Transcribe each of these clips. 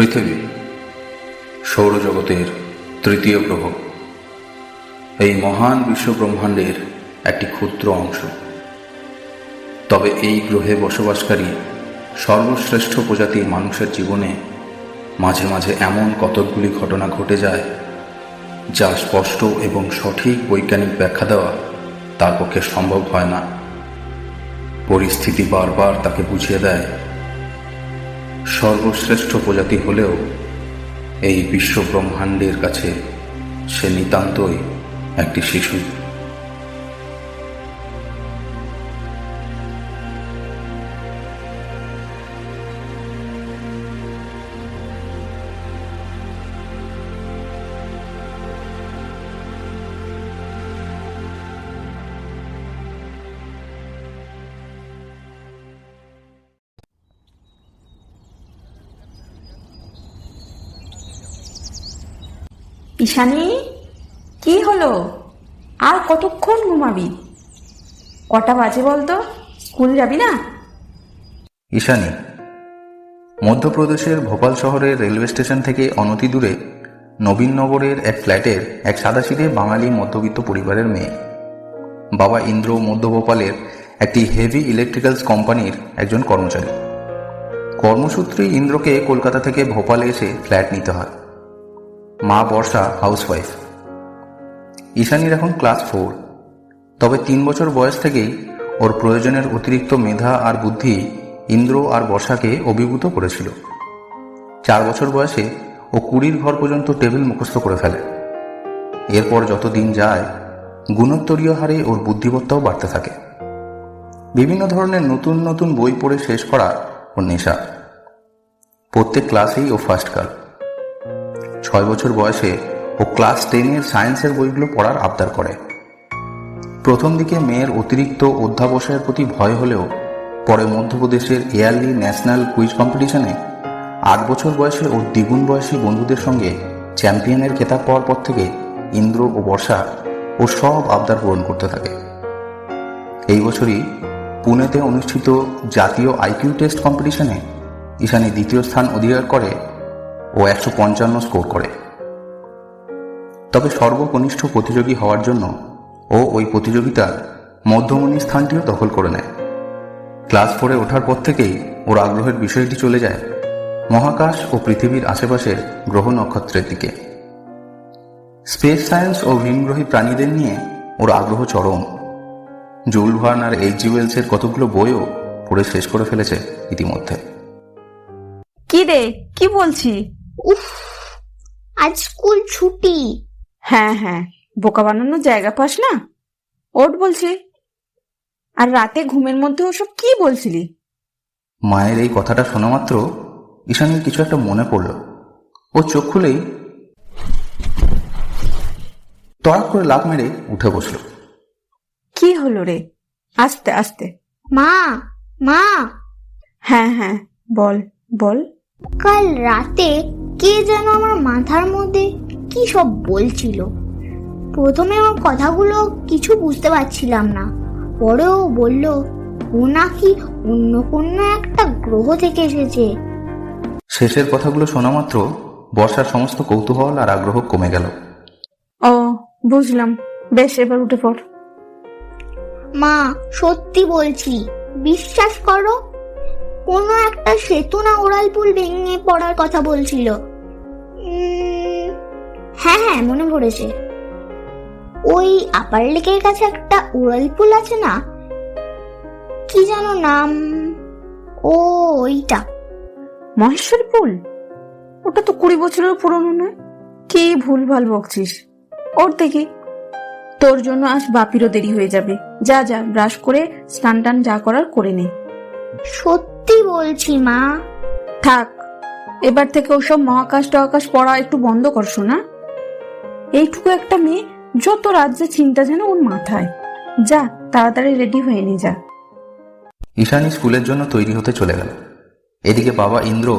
পৃথিবী সৌরজগতের তৃতীয় গ্রহ, এই মহান বিশ্বব্রহ্মাণ্ডের একটি ক্ষুদ্র অংশ। তবে এই গ্রহে বসবাসকারী সর্বশ্রেষ্ঠ প্রজাতির মানুষের জীবনে মাঝে মাঝে এমন কতকগুলি ঘটনা ঘটে যায় যা স্পষ্ট এবং সঠিক বৈজ্ঞানিক ব্যাখ্যা দেওয়া তার পক্ষে সম্ভব হয় না। পরিস্থিতি বারবার তাকে বুঝিয়ে দেয় সর্বশ্রেষ্ঠ প্রজাতি হলেও এই বিশ্বব্রহ্মাণ্ডের কাছে সে নিতান্তই একটি শিশু। ঈশানী, কি হলো? আর কতক্ষণ ঘুমাবি? কটা বাজে বলতো? স্কুল যাবি না? ঈশানী মধ্যপ্রদেশের ভোপাল শহরের রেলওয়ে স্টেশন থেকে অনতি দূরে নবীননগরের এক ফ্ল্যাটের এক সাদাসিধে বাঙালি মধ্যবিত্ত পরিবারের মেয়ে। বাবা ইন্দ্র মধ্য ভোপালের একটি হেভি ইলেকট্রিক্যালস কোম্পানির একজন কর্মচারী। কর্মসূত্রেই ইন্দ্রকে কলকাতা থেকে ভোপালে এসে ফ্ল্যাট নিতে হয়। মা বর্ষা হাউসওয়াইফ। ঈশানীর এখন ক্লাস 4। তবে 3 বছর বয়স থেকেই ওর প্রয়োজনের অতিরিক্ত মেধা আর বুদ্ধি ইন্দ্র আর বর্ষাকে অভিভূত করেছিল। 4 বছর বয়সে ও 20 ঘর পর্যন্ত টেবিল মুখস্থ করে ফেলে। এরপর যত দিন যায় গুণোত্তরীয় হারে ওর বুদ্ধিমত্তাও বাড়তে থাকে। বিভিন্ন ধরনের নতুন নতুন বই পড়ে শেষ করা ওর নেশা। প্রত্যেক ক্লাসেই ও ফার্স্ট গার্ল। 6 বছর বয়সে ও ক্লাস 10-এর সায়েন্সের বইগুলো পড়ার আবদার করে। প্রথম দিকে মেয়ের অতিরিক্ত অধ্যাবসায়ের প্রতি ভয় হলেও পরে মধ্যপ্রদেশের ইয়ারলি ন্যাশনাল কুইজ কম্পিটিশনে 8 বছর বয়সে ওর দ্বিগুণ বয়সী বন্ধুদের সঙ্গে চ্যাম্পিয়নের খেতাব পাওয়ার পর থেকে ইন্দ্র ও বর্ষা ও সব আবদার পূরণ করতে থাকে। এই বছরই পুনেতে অনুষ্ঠিত জাতীয় আইকিউ টেস্ট কম্পিটিশনে ঈশানী 2য় স্থান অধিকার করে ও 155 স্কোর করে। তবে সর্বকনিষ্ঠ প্রতিযোগী হওয়ার জন্য ও ওই প্রতিযোগিতার মধ্যমণি স্থানটিও দখল করে নেয়। ক্লাস 4-এ ওঠার পর থেকেই ওর আগ্রহের বিষয়টি চলে যায় মহাকাশ ও পৃথিবীর আশেপাশের গ্রহ নক্ষত্রের দিকে। স্পেস সায়েন্স ও ভিনগ্রহী প্রাণীদের নিয়ে ওর আগ্রহ চরম। জুল ভার্ন আর H.G. ওয়েলসের কতগুলো বইও পড়ে শেষ করে ফেলেছে ইতিমধ্যে। কি রে, কি বলছি? উফ, আজ স্কুল ছুটি। হ্যাঁ হ্যাঁ, বোকা বানানোর জায়গা পাস না? ওঠ বলছি। আর রাতে ঘুমের মধ্যে ওসব কি বলছিলি? মায়ের এই কথাটা শোনা মাত্র ঈশানীর কিছু একটা মনে পড়ল। ও চোখ খুলেই তড়াক করে লাফ মেরে উঠে বসল। কি হলো রে? আস্তে আস্তে। মা, মা, হ্যাঁ হ্যাঁ, বল বল। কাল রাতে কে যেন আমার মাথার মধ্যে কি সব বলছিল। প্রথমে ওর কথাগুলো কিছু বুঝতে পারছিলাম না। পরে ও বলল ও নাকি অন্য কোনো একটা গ্রহ থেকে এসেছে। শেষের কথাগুলো শোনা মাত্র বর্ষার সমস্ত কৌতূহল আর আগ্রহ কমে গেল। ও, বুঝলাম। বেশ, এবার উঠে পড়। মা, সত্যি বলছি, বিশ্বাস করো, কোনো একটা সেতু না উড়ালপুল ভেঙে পড়ার কথা বলছিল। হ্যাঁ হ্যাঁ, মনে পড়েছে। ওই আপার লেকের কাছে একটা উড়ালপুল আছে না, কি যেন নাম? ও, ওইটা। মহেশ্বরী পুল? ওটা তো 20 বছরের পুরনো নয়। কি ভুলভাল বকছিস। ওর দেখি, তোর জন্য আজ বাপিরও দেরি হয়ে যাবে। যা যা, ব্রাশ করে স্নান টান যা করার করে নে। সত্যি বলছি মা। থাক, এবার থেকে ওসব মহাকাশ টহাকাশ পড়া একটু বন্ধ কর শোনা। এইটুকু একটা মেয়ে, যত রাজ্যে চিন্তা যেন ওর মাথায়। যা, তাড়াতাড়ি রেডি হয়ে নে যা। ঈশানী স্কুলের জন্য তৈরি হতে চলে গেল। এদিকে বাবা ইন্দ্র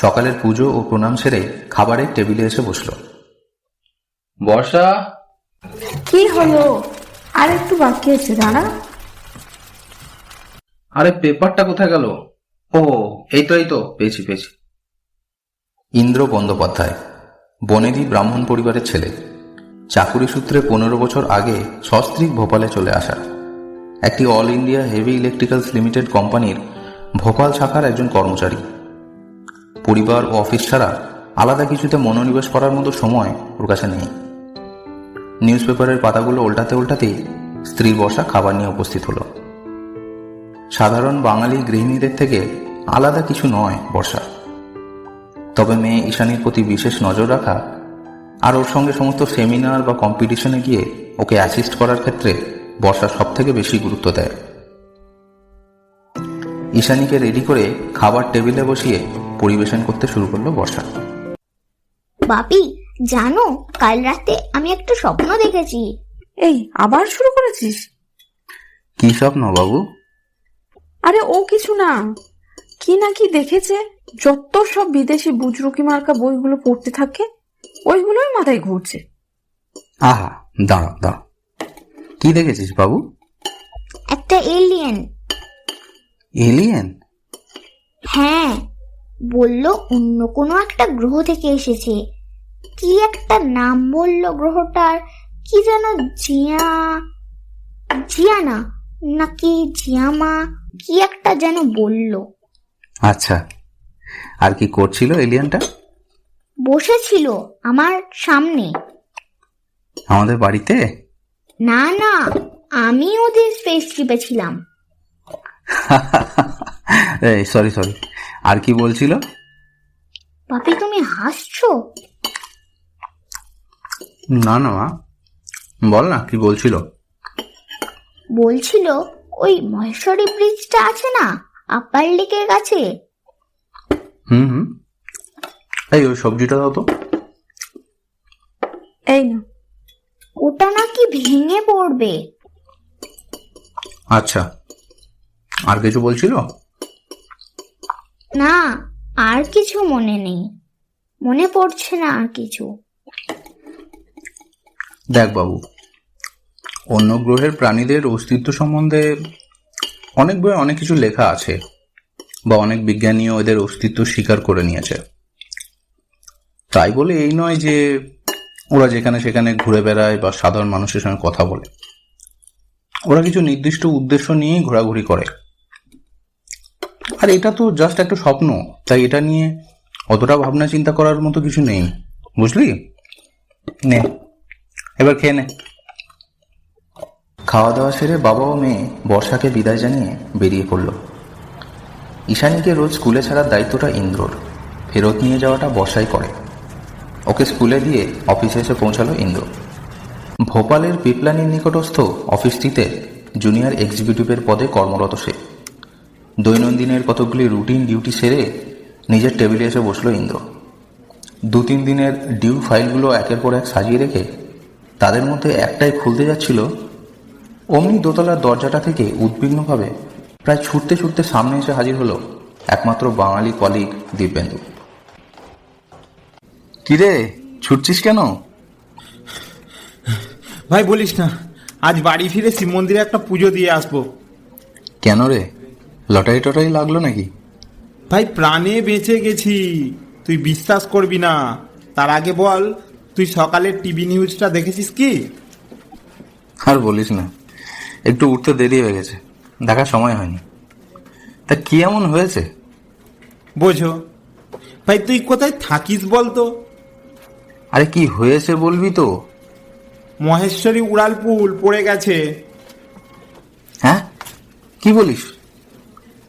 সকালের পুজো ও প্রণাম সেরে খাবারের টেবিলে এসে বসল। বর্ষা, কি হলো? আর একটু বাকি আছে, দাঁড়া। আরে পেপারটা কোথায় গেল? ও, এই তো পেয়েছি। ইন্দ্র বন্দ্যোপাধ্যায় বনেদি ব্রাহ্মণ পরিবারের ছেলে। চাকুরি সূত্রে 15 বছর আগে সস্ত্রীক ভোপালে চলে আসা। একটি all India heavy electricals limited কোম্পানির ভোপাল শাখার একজন কর্মচারী। পরিবার ও অফিস ছাড়া আলাদা কিছুতে মনোনিবেশ করার মতো সময় ওর কাছে নেই। নিউজ পেপারের পাতাগুলো উল্টাতে উল্টাতেই স্ত্রী বর্ষা খাবার নিয়ে উপস্থিত হলো। সাধারণ বাঙালি গৃহিণীদের থেকে আলাদা কিছু নয় বর্ষা, তবে মেয়ে ঈশানীর প্রতি বিশেষ নজর রাখা আর ওর সঙ্গে সমস্ত সেমিনার বা কম্পিটিশনে গিয়ে ওকে অ্যাসিস্ট করার ক্ষেত্রে বর্ষা সব থেকে বেশি গুরুত্ব দেয়। ঈশানীকে রেডি করে খাবার টেবিলে বসিয়ে পরিবেশন করতে শুরু করলো বর্ষা। বাপি, জানো কাল রাতে আমি একটা স্বপ্ন দেখেছি। এই আবার শুরু করেছিস? কি স্বপ্ন বাবু? আরে ও কিছু না, কি না কি দেখেছে। যত সব বিদেশি বুজরুকি মার্কা বইগুলো পড়তে থাকে ওইগুলোই মাথায় ঘুরছে। আহা, দাঁড়া দাঁড়া, কি দেখেছিস বাবু? একটা এলিয়েন। এলিয়েন? হ্যাঁ, বললো অন্য কোনো একটা গ্রহ থেকে এসেছে। কি একটা নাম বললো গ্রহটার, কি যেন জিয়ানা নাকি জিয়ামা, কি একটা যেন বললো। আচ্ছা, আর কি করছিল এলিয়েনটা? বসেছিল আমার সামনে। আমাদের বাড়িতে? না না, আমি ওদের স্পেস ট্রিপে ছিলাম। সরি সরি, আর কি বলছিল? পাপি, তুমি হাসছো? না না মা, বল না কি বলছিল। বলছিল ওই মহেশ্বরী ব্রিজটা আছে না আপার লেকের কাছে, হুম হুম, এই ওই সবজিটা দাও তো। এই না, ওটা নাকি ভেঙে পড়বে। আচ্ছা, আর কিছু বলছিল? না, আর কিছু মনে নেই, মনে পড়ছে না আর কিছু। দেখ বাবু, অন্য গ্রহের প্রাণীদের অস্তিত্ব সম্বন্ধে অনেক বইয়ে অনেক কিছু লেখা আছে, বা অনেক বিজ্ঞানীও এদের অস্তিত্ব স্বীকার করে নিয়েছে। তাই বলে এই নয় যে ওরা যেখানে সেখানে ঘুরে বেড়ায় বা সাধারণ মানুষের সঙ্গে কথা বলে। ওরা কিছু নির্দিষ্ট উদ্দেশ্য নিয়েই ঘোরাঘুরি করে। আর এটা তো জাস্ট একটা স্বপ্ন, তাই এটা নিয়ে অতটা ভাবনা চিন্তা করার মতো কিছু নেই, বুঝলি? নে, এবার খেয়ে নে। খাওয়া দাওয়া সেরে বাবা ও মেয়ে বর্ষাকে বিদায় জানিয়ে বেরিয়ে পড়ল। ঈশানীকে রোজ স্কুলে ছাড়ার দায়িত্বটা ইন্দ্রর, ফেরত নিয়ে যাওয়াটা বর্ষাই করে। ওকে স্কুলে দিয়ে অফিসে এসে পৌঁছালো ইন্দ্র। ভোপালের পিপলানির নিকটস্থ অফিসটিতে জুনিয়র এক্সিকিউটিভের পদে কর্মরত সে। দৈনন্দিনের কতগুলি রুটিন ডিউটি সেরে নিজের টেবিলে এসে বসলো ইন্দ্র। 2-3 দিনের ডিউ ফাইলগুলো একের পর এক সাজিয়ে রেখে তাদের মধ্যে একটাই খুলতে যাচ্ছিল, অমনি দোতলার দরজাটা থেকে উদ্বিগ্নভাবে প্রায় ছুটতে ছুটতে সামনে এসে হাজির হলো একমাত্র বাঙালি কলিগ দিব্যেন্দু। কিরে, ছুটছিস কেন? ভাই বলিস না, আজ বাড়ি ফিরে শিব মন্দিরে একটা পুজো দিয়ে আসবো। কেন রে, লটারি টটারি লাগলো নাকি? ভাই প্রাণে বেঁচে গেছি, তুই বিশ্বাস করবি না। তার আগে বল, তুই সকালের টিভি নিউজটা দেখেছিস কি? আর বলিস না, একটু উঠতে দেরি হয়ে গেছে, দেখার সময় হয়নি। তা কি এমন হয়েছে? বোঝো ভাই, তুই কোথায় থাকিস বলতো? আরে কি হয়েছে বলবি তো? মহেশ্বরী উড়ালপুল পড়ে গেছে। হ্যাঁ, কি বলিস?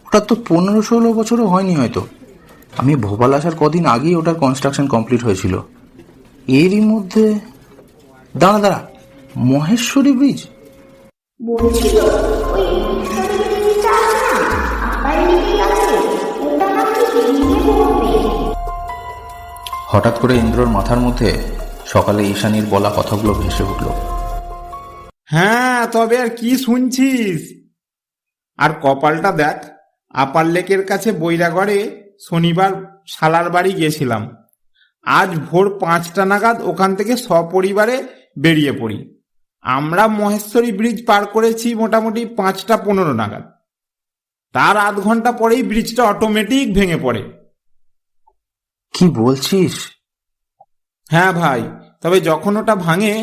ওটা তো 15-16 বছরও হয়নি হয়তো। আমি ভোপাল আসার কদিন আগেই ওটার কনস্ট্রাকশন কমপ্লিট হয়েছিল। এরই মধ্যে দাঁড়া দাঁড়া, মহেশ্বরী ব্রিজ? বলছিল ওই মহেশ্বরী ব্রিজটা আছে না আপার লেকের কাছে, ওটা নাকি ভেঙে পড়বে। হঠাৎ করে ইন্দ্রর মাথার মধ্যে সকালে ঈশানীর বলা কথাগুলো ভেসে উঠল। হ্যাঁ, তবে আর কি শুনছিস? আর কপালটা দেখ, আপার লেকের কাছে বৈরাগড়ে শনিবার শালার বাড়ি গিয়েছিলাম। আজ ভোর 5টা নাগাদ ওখান থেকে সপরিবারে বেরিয়ে পড়ি। আমরা মহেশ্বরী ব্রিজ পার করেছি মোটামুটি 5টা 15 নাগাদ। তার আধ ঘন্টা পরেই ব্রিজটা অটোমেটিক ভেঙে পড়ে। কি বলছিস? হ্যাঁ ভাই, তবে যখন ওটা ভাঙে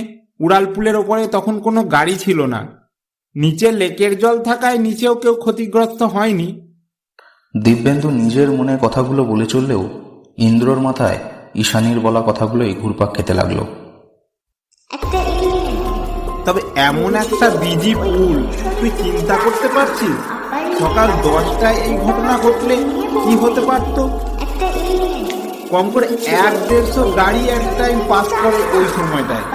উড়ালপুলের ওপরে তখন কোনো গাড়ি ছিল না। নিচে লেকের জল থাকায় নিচেও কেউ ক্ষতিগ্রস্ত হয়নি। দিব্যেন্দু নিজের মনে কথাগুলো বলে চললেও ইন্দ্রর মাথায় ঈশানীর বলা কথাগুলোই ঘুরপাক খেতে লাগলো। তবে এমন একটা বিজি পুল, তুই চিন্তা করতে পারছিস সকাল 10টায় এই ঘটনা ঘটলে কি হতে পারত? কম করে 1-150 গাড়ি এক টাইম পাস করে ওই সময়টায়।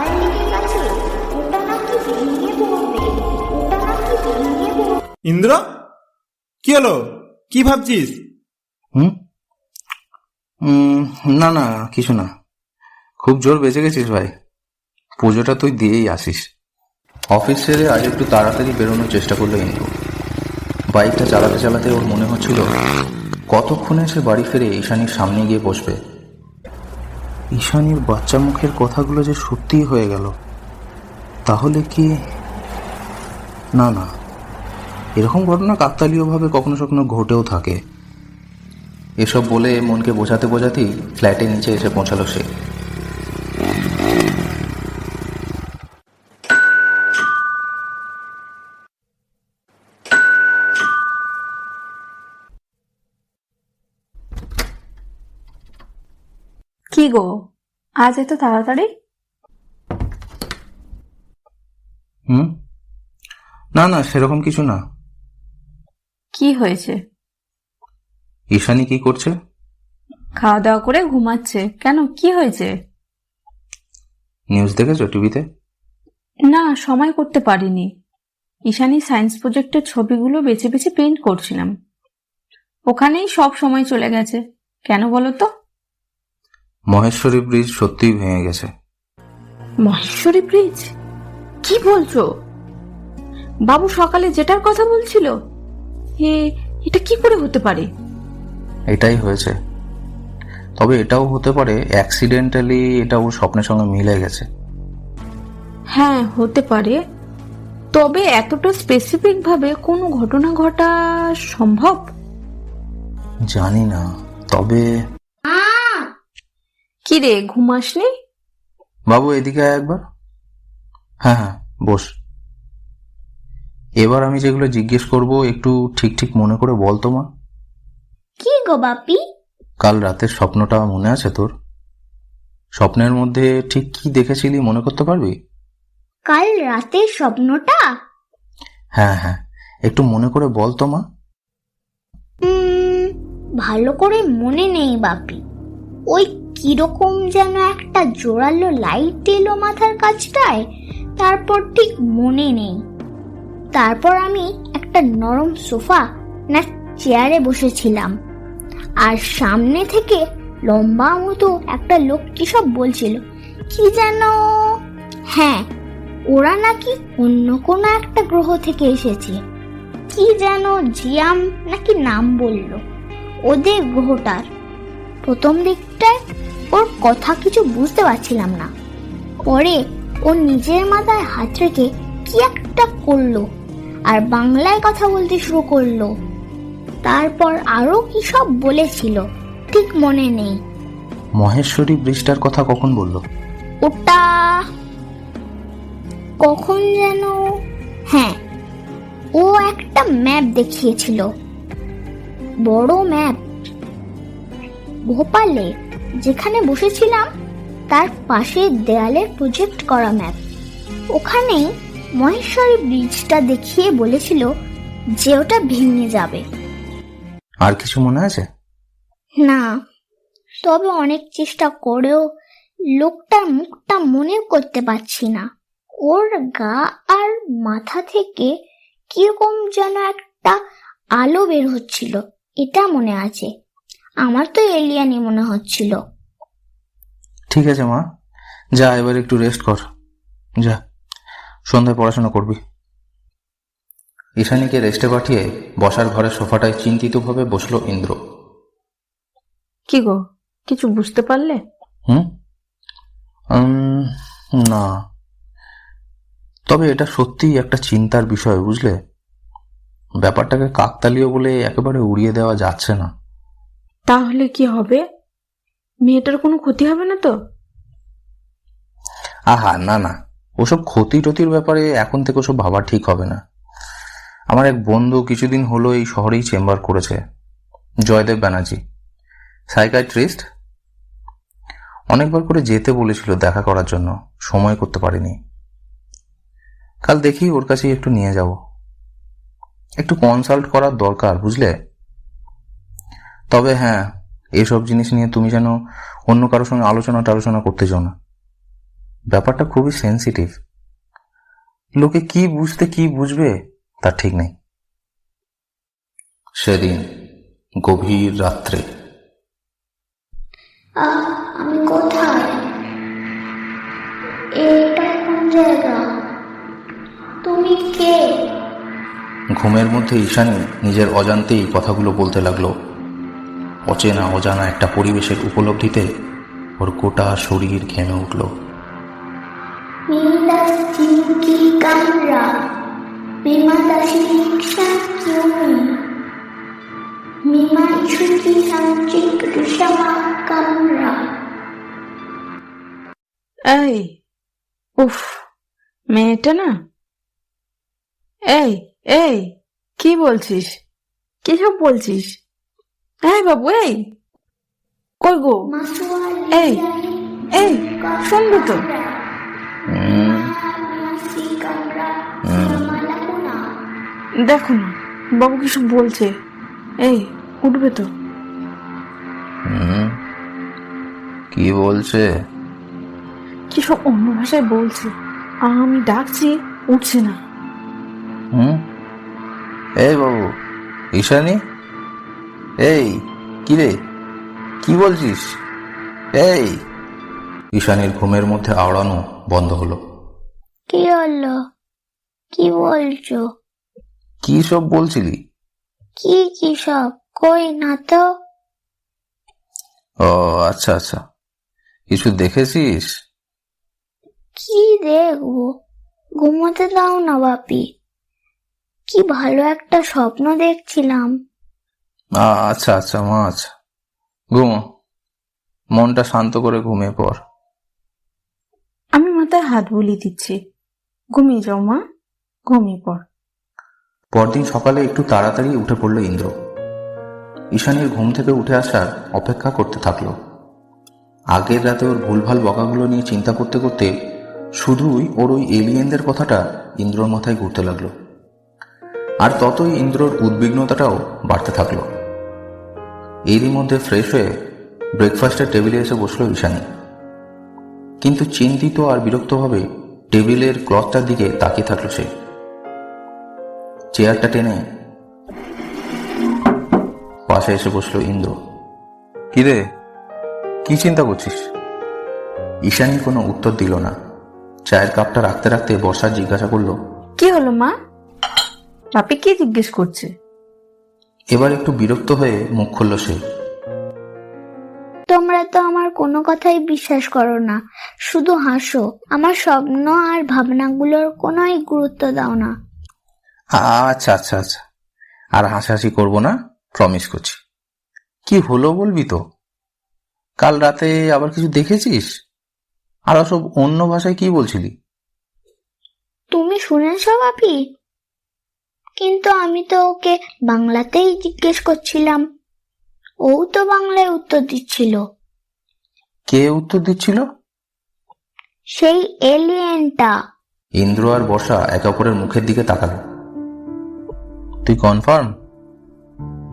ইন্দ্র, কি হলো? কি ভাবছিস? হুম না না, কিছু না। খুব জোর বেঁচে গেছিস ভাই। পুজোটা তুই দিয়েই আসিস। অফিস সেরে আজ একটু তাড়াতাড়ি বেরোনোর চেষ্টা করলো ইন্দ্র। বাইকটা চালাতে চালাতে ওর মনে হচ্ছিল কতক্ষণে সে বাড়ি ফিরে ঈশানীর সামনে গিয়ে বসবে। ঈশানীর বাচ্চা মুখের কথাগুলো যে সত্যিই হয়ে গেল, তাহলে কি? না না, এরকম ঘটনা কাকতালীয়ভাবে কখনো কখনো ঘটেও থাকে। এসব বলে মনকে বোঝাতে বোঝাতেই ফ্ল্যাটের নিচে এসে পৌঁছালো সে। কি গো, আজ এত তাড়াতাড়ি? না না, সেরকম কিছু না। কি হয়েছে? ঈশানী কি করছে? খাওয়া দাওয়া করে ঘুমাচ্ছে। কেন, কি হয়েছে? নিউজ দেখেছো টিভিতে? না, সময় করতে পারিনি। ঈশানী সায়েন্স প্রজেক্টের ছবিগুলো বেছে বেছে পেইন্ট করছিলাম, ওখানেই সব সময় চলে গেছে। কেন বলো তো? মহেশ্বরী ব্রিজ সত্যিই ভেঙে গেছে। মহেশ্বরী ব্রিজ? কি বলছো? বাবু সকালে যেটার কথা বলছিল, এটা কি করে হতে পারে? এটাই হয়েছে। তবে এটাও হতে পারে অ্যাক্সিডেন্টালি এটা ওর স্বপ্নের সঙ্গে মিলে গেছে। হ্যাঁ, হতে পারে। তবে এতটা স্পেসিফিক ভাবে কোনো ঘটনা ঘটা সম্ভব? জানি না, তবে কি রে, ঘুমাসনি? বাবু এদিকে আয় একবার। হ্যাঁ হ্যাঁ, বস। এবার আমি যেগুলো জিজ্ঞেস করব একটু ঠিক ঠিক মনে করে বল তো মা। কি গো বাপি? কাল রাতের স্বপ্নটা মনে আছে তোর? স্বপ্নের মধ্যে ঠিক কি দেখেছিলি মনে করতে পারবি? কাল রাতের স্বপ্নটা? হ্যাঁ হ্যাঁ, একটু মনে করে বল তো মা। ভালো করে মনে নেই বাপি। ওই কিরকম যেন একটা জোরালো লাইট এলো মাথার কাছটায়, তারপর ঠিক মনে নেই। তারপর আমি একটা নরম সোফা না চেয়ারে বসেছিলাম, আর সামনে থেকে লম্বা মতো একটা লোক কি সব বলছিল, কি যেন। হ্যাঁ, ওরা নাকি অন্য কোনো একটা গ্রহ থেকে এসেছে। কি যেন জিয়াম নাকি নাম বলল ওদের গ্রহটার। প্রথম দিকটায় ওর কথা কিছু বুঝতে পারছিলাম না, পরে ও নিজের মাথায় হাত রেখে কি একটা করলো আর বাংলায় কথা বলতে শুরু করলো। তারপর আরো কি সব বলেছিল, ঠিক মনে নেই। মহেশ্বরী ব্রিজটার কথা কখন বললো? ওটা কখন যেন, হ্যাঁ, ও একটা ম্যাপ দেখিয়েছিল, বড় ম্যাপ। ভোপালে যেখানে বসেছিলাম তার পাশে দেয়ালে প্রজেক্ট করা ম্যাপ। ওখানেই মহেশ্বরী ব্রিজটা দেখিয়ে বলেছিল যে ওটা ভেঙে যাবে। আর কিছু মনে আছে? না, তবে অনেক চেষ্টা করেও লোকটার মুখটা মনে করতে পারছি না। ওর গা আর মাথা থেকে কিরকম যেন একটা আলো বের হচ্ছিল, এটা মনে আছে। আমার তো এলিয়ানই মনে হচ্ছিল। ঠিক আছে মা, যা এবার একটু রেস্ট কর। যা, সন্ধ্যায় পড়াশোনা করবি। ঈশানীকে রেস্টে পাঠিয়ে বসার ঘরের সোফাটায় চিন্তিতভাবে বসলো ইন্দ্র। কি গো, কিছু বুঝতে পারলে? না, তবে এটা সত্যিই একটা চিন্তার বিষয়, বুঝলে। ব্যাপারটাকে কাকতালীয় বলে একেবারে উড়িয়ে দেওয়া যাচ্ছে না। তাহলে কি হবে? মেয়েটার কোনো ক্ষতি হবে না তো? আহা, না না, ওসব ক্ষতি টতির ব্যাপারে এখন থেকে ওসব ভাবা ঠিক হবে না। আমার এক বন্ধু কিছুদিন হলো এই শহরেই চেম্বার করেছে, জয়দেব ব্যানার্জি, সাইকাইট্রিস্ট। অনেকবার করে যেতে বলেছিল দেখা করার জন্য, সময় করতে পারিনি। কাল দেখি ওর কাছেই একটু নিয়ে যাব, একটু কনসাল্ট করার দরকার, বুঝলে? তবে হ্যাঁ, এসব জিনিস নিয়ে তুমি যেন অন্য কারোর সঙ্গে আলোচনা করতে যাও না। ব্যাপারটা খুবই সেন্সিটিভ। লোকে কি বুঝতে কি বুঝবে তার ঠিক নেই। সেদিন গভীর রাত্রে আমি কোথায়? এটা কোন জায়গা? তুমি কে? ঘুমের মধ্যে ঈশানী নিজের অজান্তেই কথাগুলো বলতে লাগলো। অচেনা অজানা একটা পরিবেশের উপলব্ধিতে ওর গোটা শরীর ঘেমে উঠল। Mindas tinggi kamera, memang siksa kiumi. Memang cuci sancing bersama kamera. এই উফ, মেয়েটা না। এই এই কি বলছিস? কি সব বলছিস? এই বাবু, এই কই গো? এই এই শুনবো তো। দেখো না বাবু কি সব বলছে। এই উঠবে তো? কি বলছে? কি সব অন্য ভাষায় বলছে, আমি ডাকছি উঠছে না। এই বাবু, ঈশানী, এই কি রে, কি বলছিস? এই ঈশানীর ঘুমের মধ্যে আওড়ানো বন্ধ হলো। কি হলো? কি বলছো? কি সব বলছিলি? কি সব? কই না তো। ও আচ্ছা আচ্ছা, কিছু দেখেছিস? কি দেখবো? ঘুমোতে দাও না বাপি। কি ভালো একটা স্বপ্ন দেখছিলাম। আচ্ছা আচ্ছা মা, আচ্ছা ঘুমো, মনটা শান্ত করে ঘুমিয়ে পড়। আমি মাথায় হাত বুলিয়ে দিচ্ছি, ঘুমিয়ে যাও মা, ঘুমিয়ে পড়। পরদিন সকালে একটু তাড়াতাড়ি উঠে পড়ল ইন্দ্র। ঈশানীর ঘুম থেকে উঠে আসার অপেক্ষা করতে থাকলো। আগের রাতে ওর ভুলভাল বকাগুলো নিয়ে চিন্তা করতে করতে শুধুই ওর ওই এলিয়েনদের কথাটা ইন্দ্রর মাথায় ঘুরতে লাগলো। আর ততই ইন্দ্রর উদ্বিগ্নতাটাও বাড়তে থাকলো। এরই মধ্যে ফ্রেশ হয়ে ব্রেকফাস্টের টেবিলে এসে বসলো ঈশানী। কিন্তু চিন্তিত আর বিরক্তভাবে টেবিলের ক্লথটার দিকে তাকিয়ে থাকলো সে। চেয়ারটা টেনে পাশে এসে বসলো ইন্দ্র। কিরে, কি চিন্তা করছিস? ঈশানী কোনো উত্তর দিল না। চায়ের কাপটা রাখতে রাখতে বর্ষা জিজ্ঞাসা করলো, কি হলো মা? বাপি কি জিজ্ঞেস করছে? এবার একটু বিরক্ত হয়ে মুখ খুলল সে। তোমরা তো আমার কোনো কথাই বিশ্বাস করো না, শুধু হাসো। আমার স্বপ্ন আর ভাবনাগুলোর কোনোই গুরুত্ব দাও না। আচ্ছা আচ্ছা আচ্ছা, আর হাসাহাসি করবো না, প্রমিস করছি। কি হলো বলবি তো? কাল রাতে আবার কিছু দেখেছিস? আর সব অন্য ভাষায় কি বলছিলি? তুমি শুনেছ বাপি? কিন্তু আমি তো ওকে বাংলাতেই জিজ্ঞেস করছিলাম, ও তো বাংলায় উত্তর দিচ্ছিল। কে উত্তর দিচ্ছিল? সেই এলিয়েনটা। ইন্দ্র আর বর্ষা একে অপরের মুখের দিকে তাকালো। তুই কনফার্ম?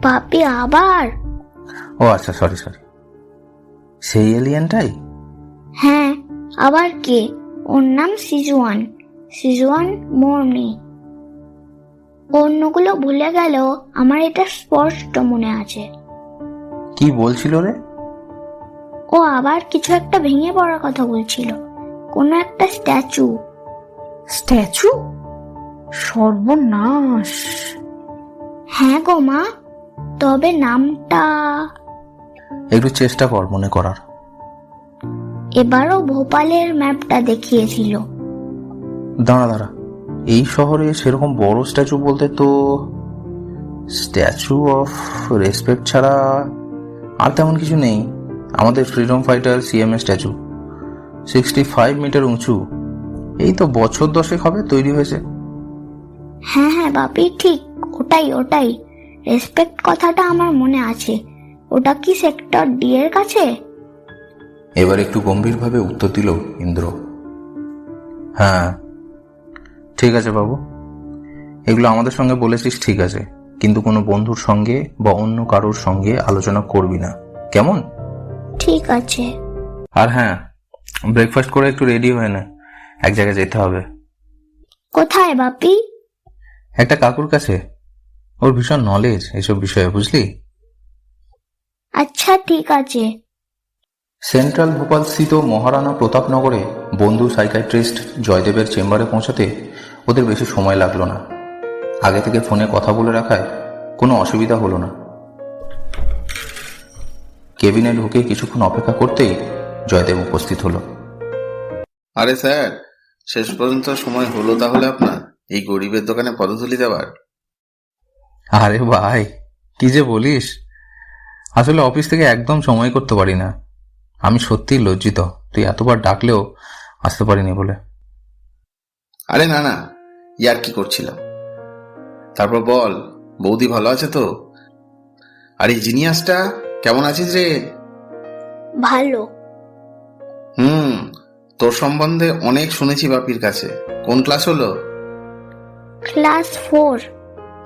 বাপি আবার? ও আচ্ছা, সরি। সেই এলিয়েনটাই? হ্যাঁ, আবার কে? ওর নাম সিজুয়ান মর্নি। অন্যগুলো ভুলে গেলেও আমার এটা স্পষ্ট মনে আছে। কি বলছিল রে? ও আবার কিছু একটা ভেঙে পড়ার কথা বলছিল, কোনো একটা স্ট্যাচু। সর্বনাশ! হ্যাঁ গো মা, তবে নামটা একটু চেষ্টা কর মনে করার। এবারও ভোপালের ম্যাপটা দেখিয়েছিল। দাঁড়া, এই শহরে সেরকম বড় স্ট্যাচু বলতে তো স্ট্যাচু অফ রেসপেক্ট ছাড়া আর তেমন কিছু নেই। আমাদের ফ্রিডম ফাইটার সিএমএ স্ট্যাচু 65 মিটার উঁচু। এই তো বছর 10 হবে তৈরি হয়েছে। হ্যাঁ হ্যাঁ বাপি, ঠিক ওটাই ওটাই। রেসপেক্ট কথাটা আমার মনে আছে। ওটা কি সেক্টর ডি এর কাছে? এবার একটু গম্ভীরভাবে উত্তর দিল ইন্দ্র। হ্যাঁ ঠিক আছে বাবু, এগুলো আমাদের সঙ্গে বলেছিস ঠিক আছে, কিন্তু কোনো বন্ধুর সঙ্গে বা অন্য কারোর সঙ্গে আলোচনা করবি না, কেমন? ঠিক আছে। আর হ্যাঁ, ব্রেকফাস্ট করে একটু রেডি হয়ে নে, এক জায়গায় যেতে হবে। কোথায় বাপি? একটা কাকুর কাছে, ওর ভীষণ নলেজ এসব বিষয়ে, বুঝলি? আচ্ছা ঠিক আছে। সেন্ট্রাল ভোপাল স্থিত মহারানা প্রতাপনগরে বন্ধু সাইকাইট্রিস্ট জয়দেবের চেম্বারে পৌঁছাতে ওদের বেশি সময় লাগলো না। আগে থেকে ফোনে কথা বলে রাখায় কোনো অসুবিধা হলো না। কেবিনে ঢুকে কিছুক্ষণ অপেক্ষা করতেই জয়দেব উপস্থিত হলো। আরে স্যার, শেষ পর্যন্ত সময় হলো তাহলে আপনার এই গরিবের দোকানে পদধূলি দেওয়ার? আরে ভাই, কি যে বলিস, আসলে অফিস থেকে একদম সময় করতে পারি না। আমি সত্যিই লজ্জিত তুই এতবার ডাকলেও আসতে পারিনি বলে। আরে না না, ইয়ার কি করছিলাম। তারপর বল, বৌদি ভালো আছে তো? আর এই জিনিয়াসটা কেমন আছিস রে? ভালো। তোর সম্বন্ধে অনেক শুনেছি বাপির কাছে। কোন ক্লাস হলো? ক্লাস 4।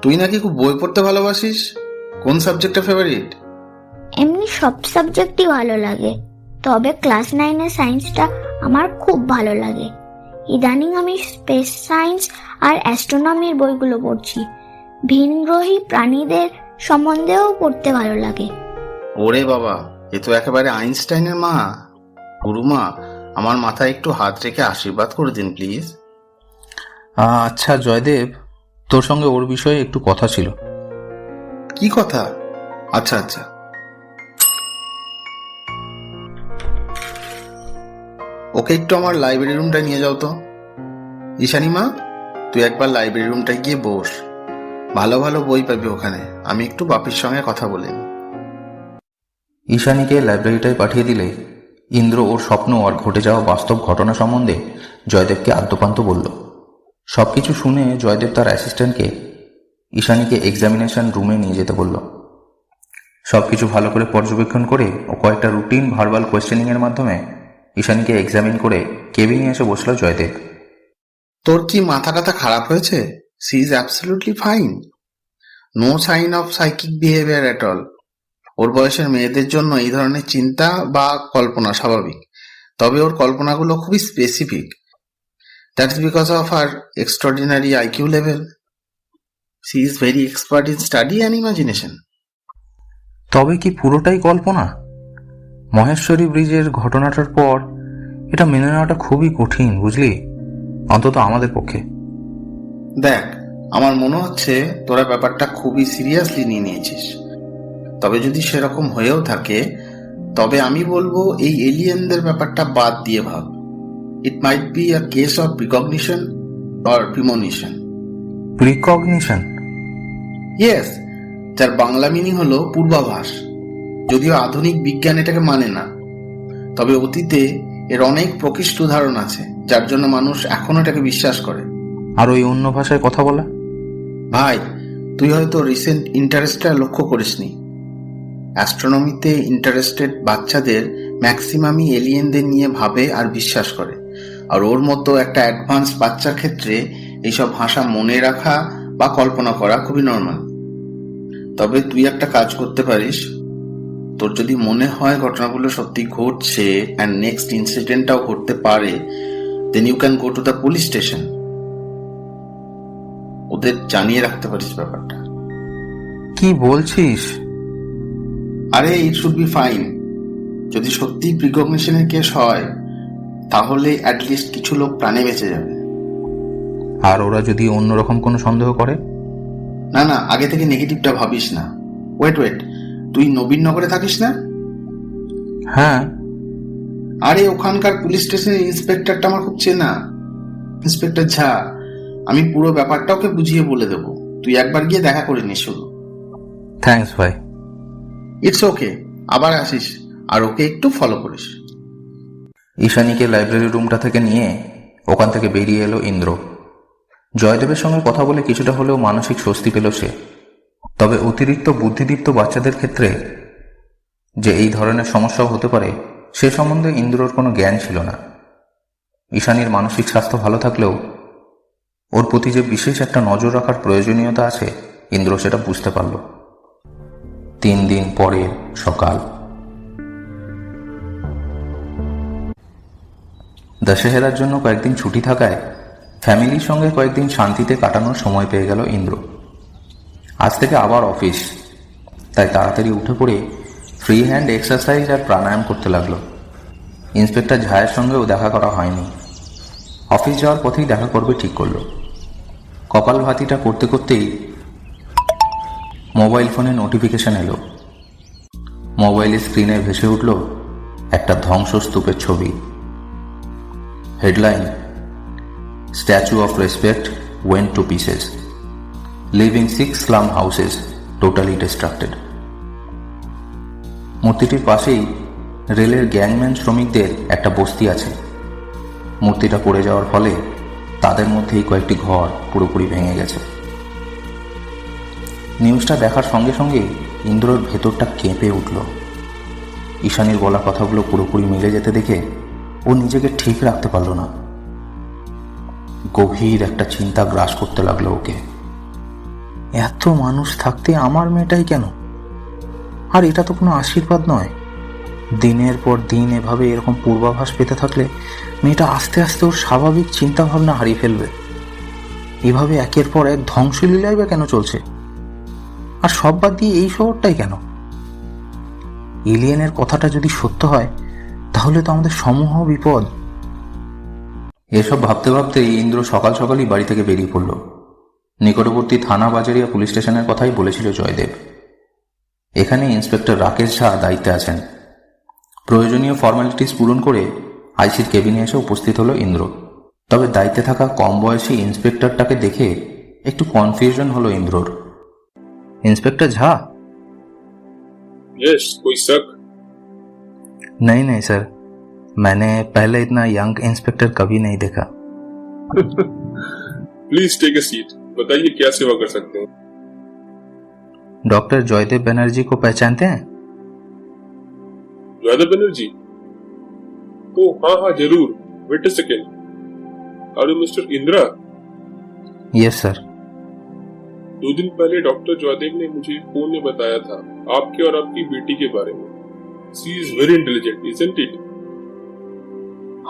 তুই নাকি খুব বই পড়তে ভালোবাসিস। কোন সাবজেক্টটা ফেভারিট? এমনি সব সাবজেক্টই ভালো লাগে, তবে ক্লাস 9 এর সায়েন্সটা আমার খুব ভালো লাগে। ইদানিং আমি স্পেস সায়েন্স আর অ্যাস্ট্রোনমির বইগুলো পড়ছি। ভিনগ্রহী প্রাণীদের সম্বন্ধেও পড়তে ভালো লাগে। ওরে বাবা, এ তো একেবারে আইনস্টাইনের মা। গুরুমা, আমার মাথায় একটু হাত রেখে আশীর্বাদ করে দিন প্লিজ। আচ্ছা জয়দেব, তোর সঙ্গে ওর বিষয়ে একটু কথা ছিল। কি কথা? আচ্ছা আচ্ছা। ওকে একটু আমার লাইব্রেরি রুমটা নিয়ে যাও তো। ঈশানী মা, তুই একবার লাইব্রেরি রুমটায় গিয়ে বস, ভালো ভালো বই পাবি ওখানে। আমি একটু বাপির সঙ্গে কথা বলি। ঈশানীকে লাইব্রেরিটায় পাঠিয়ে দিলে ইন্দ্র ওর স্বপ্ন আর ঘটে যাওয়া বাস্তব ঘটনা সম্বন্ধে জয়দেবকে আদ্যপান্ত বলল। সবকিছু শুনে জয়দেব তার অ্যাসিস্ট্যান্টকে ঈশানীকে এক্সামিনেশন রুমে নিয়ে যেতে বলল। সবকিছু ভালো করে পর্যবেক্ষণ করে ও কয়েকটা রুটিন ভার্বাল কোয়েশ্চেনিং এর মাধ্যমে ঈশানীকে এক্সামিন করে কেবিনে এসে বসল জয়দেব। তোর কি মাথা টাথা খারাপ হয়েছে? She is absolutely fine, no sign of psychic behaviour at all. ওর বয়সের মেয়েদের জন্য এই ধরনের চিন্তা বা কল্পনা স্বাভাবিক, তবে ওর কল্পনাগুলো খুবই specific. That's because of her extraordinary IQ level. She is very expert in study and imagination. তবে কি পুরোটাই কল্পনা? মহেশ্বরী ব্রিজের ঘটনাটার পর এটা মেনে নেওয়াটা খুবই কঠিন, বুঝলি, অন্তত আমাদের পক্ষে। দেখ, আমার মনে হচ্ছে তোরা ব্যাপারটা খুবই সিরিয়াসলি নিয়ে নিয়েছিস। তবে যদি সেরকম হয়েও থাকে, তবে আমি বলবো এই এলিয়েনদের ব্যাপারটা বাদ দিয়ে ভাব। It might be a case of precognition or premonition. Precognition? Yes, যার বাংলা মিনিং হলো পূর্বাভাস। যদিও আধুনিক বিজ্ঞান এটাকে মানে না, তবে অতীতে এর অনেক প্রকৃষ্ট উদাহরণ আছে যার জন্য মানুষ এখনো এটাকে বিশ্বাস করে। আর ওই অন্য ভাষায় কথা বলা? ভাই, তুই হয়তো রিসেন্ট ইন্টারেস্টটা লক্ষ্য করিসনি। অ্যাস্ট্রোনমিতে ইন্টারেস্টেড বাচ্চাদের ম্যাক্সিমামই এলিয়েনদের নিয়ে ভাবে আর বিশ্বাস করে। আর ওর মতো একটা অ্যাডভান্স বাচ্চার ক্ষেত্রে এইসব ভাষা মনে রাখা বা কল্পনা করা খুবই নর্মাল। তবে তুই একটা কাজ করতে পারিস। তোর যদি মনে হয় ঘটনাগুলো সত্যি ঘটছে অ্যান্ড নেক্সট ইনসিডেন্টটাও ঘটতে পারে, then you can go to the police station. ওদের জানিয়ে রাখতে পারিস ব্যাপারটা। কি বলছিস? আরে ইট শুড বি ফাইন। যদি সত্যি প্রিকগনিশনের কেস হয়, তাহলে অ্যাটলিস্ট কিছু লোক প্রাণে বেঁচে যাবে। আর ওরা যদি অন্যরকম কোনো সন্দেহ করে? না না, আগে থেকে নেগেটিভটা ভাবিস না। ওয়েট, তুই নবীননগরে থাকিস না? হ্যাঁ। আরে ওখানকার পুলিশ স্টেশনের ইন্সপেক্টরটা আমার খুব চেনা, ইন্সপেক্টর ঝা। আমি পুরো ব্যাপারটা ওকে বুঝিয়ে বলে দেবো। তুই একবার গিয়ে দেখা করে নিস শুধু। থ্যাঙ্কস ভাই। ইটস ওকে, আবার আসিস। আর ওকে একটু ফলো করিস। ঈশানীকে লাইব্রেরি রুমটা থেকে নিয়ে ওখান থেকে বেরিয়ে এলো ইন্দ্র। জয়দেবের সঙ্গে কথা বলে কিছুটা হলেও মানসিক স্বস্তি পেল সে। তবে অতিরিক্ত বুদ্ধিদীপ্ত বাচ্চাদের ক্ষেত্রে যে এই ধরনের সমস্যাও হতে পারে সে সম্বন্ধে ইন্দ্রর কোনো জ্ঞান ছিল না। ঈশানীর মানসিক স্বাস্থ্য ভালো থাকলেও ওর প্রতি যে বিশেষ একটা নজর রাখার প্রয়োজনীয়তা আছে ইন্দ্র সেটা বুঝতে পারল। 3 দিন পরের সকাল। দশেহেরার জন্য কয়েকদিন ছুটি থাকায় ফ্যামিলির সঙ্গে কয়েকদিন শান্তিতে কাটানোর সময় পেয়ে গেল ইন্দ্র। আজ থেকে আবার অফিস, তাই তাড়াতাড়ি উঠে পড়ে ফ্রি হ্যান্ড এক্সারসাইজ আর প্রাণায়াম করতে লাগলো। ইন্সপেক্টর ঝায়ের সঙ্গেও দেখা করা হয়নি। অফিস যাওয়ার পথেই দেখা করবে ঠিক করলো। কপাল ভাতিটা করতে করতেই মোবাইল ফোনে নোটিফিকেশন এলো। মোবাইলের স্ক্রিনে ভেসে উঠল একটা ধ্বংসস্তূপের ছবি। Headline, statue of respect went to pieces, leaving 6 slum houses totally destructed. মূর্তিটির পাশেই রেলের গ্যাংম্যান শ্রমিকদের একটা বস্তি আছে। মূর্তিটা পড়ে যাওয়ার ফলে তাদের মধ্যেই কয়েকটি ঘর পুরোপুরি ভেঙে গেছে। নিউজটা দেখার সঙ্গে সঙ্গে ইন্দ্রর ভেতরটা কেঁপে উঠল। ঈশানীর বলা কথাগুলো পুরোপুরি মিলে যেতে দেখে ও নিজেকে ঠিক রাখতে পারল না। গভীর একটা চিন্তা গ্রাস করতে লাগলো ওকে। এত মানুষ থাকতে আমার মেয়েটাই কেন? আর এটা তো কোনো আশীর্বাদ নয়। দিনের পর দিন এভাবে এরকম পূর্বাভাস পেতে থাকলে মেয়েটা আস্তে আস্তে ওর স্বাভাবিক চিন্তা ভাবনা হারিয়ে ফেলবে। এভাবে একের পর এক ধ্বংসলীলাই বা কেন চলছে? আর সব বাদ দিয়ে এই শহরটাই কেন? এলিয়েনের কথাটা যদি সত্য হয় তাহলে তো আমাদের সমূহ বিপদ। এসব ভাবতে ভাবতেই ইন্দ্র সকাল সকালই বাড়ি থেকে বেরিয়ে পড়ল। নিকটবর্তী থানা বাজারিয়া পুলিশ স্টেশনের কথাই বলেছিল জয়দেব। এখানে ইন্সপেক্টর রাকেশ ঝা দায়িত্বে আছেন। প্রয়োজনীয় ফর্মালিটিস পূরণ করে আইসির কেবিনে এসে উপস্থিত হলো ইন্দ্র। তবে দায়িত্বে থাকা কম বয়সী ইন্সপেক্টরটাকে দেখে একটু কনফিউশন হলো ইন্দ্রর। इंस्पेक्टर झा? यस, कोई शक? नहीं सर, मैंने पहले इतना यंग इंस्पेक्टर कभी नहीं देखा। Please take a seat. बताइए क्या सेवा कर सकते हैं? डॉक्टर जयदेव बनर्जी को पहचानते हैं? जयदेव बनर्जी? ओ हाँ जरूर। Wait a second. Are you mister Indira? Yes sir. 2 दिन पहले डॉक्टर जयदेव ने मुझे फोन में बताया था आपके और आपकी बेटी के बारे में। She is very intelligent, isn't it?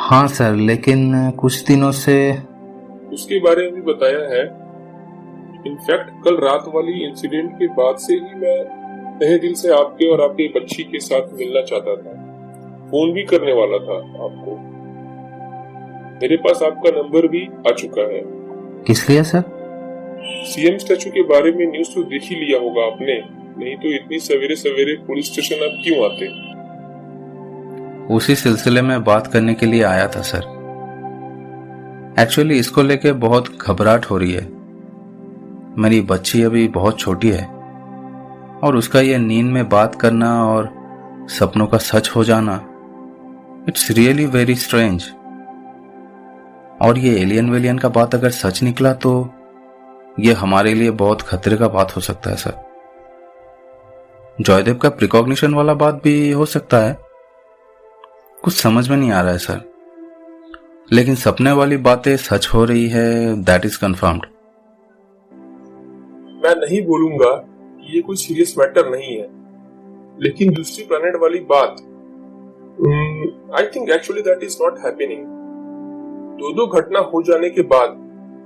हाँ सर, लेकिन कुछ दिनों से उसके बारे में भी बताया है। इनफैक्ट कल रात वाली इंसिडेंट के बाद से ही मैं तहे दिल से आपके और आपकी बच्ची के साथ मिलना चाहता था। फोन भी करने वाला था आपको। मेरे पास आपका नंबर भी आ चुका है। किस लिए सर? सीएम स्टैचू के बारे में न्यूज तो देख ही लिया होगा आपने, नहीं तो इतनी सवेरे सवेरे पुलिस स्टेशन आप क्यों आते? उसी सिलसिले में बात करने के लिए आया था सर। एक्चुअली इसको लेके बहुत घबराहट हो रही है। मेरी बच्ची अभी बहुत छोटी है और उसका ये नींद में बात करना और सपनों का सच हो जाना, इट्स रियली वेरी स्ट्रेंज। और ये एलियन वेलियन का बात अगर सच निकला तो ये हमारे लिए बहुत खतरे का बात हो सकता है सर। जयदेव का प्रिकॉग्निशन वाला बात भी हो सकता है, कुछ समझ में नहीं आ रहा है सर। लेकिन सपने वाली बातें सच हो रही है, दैट इज कंफर्म्ड। मैं नहीं बोलूंगा कि ये कोई सीरियस मैटर नहीं है, लेकिन दूसरी प्लैनेट वाली बात, I think actually that is not happening. 2 घटना हो जाने के बाद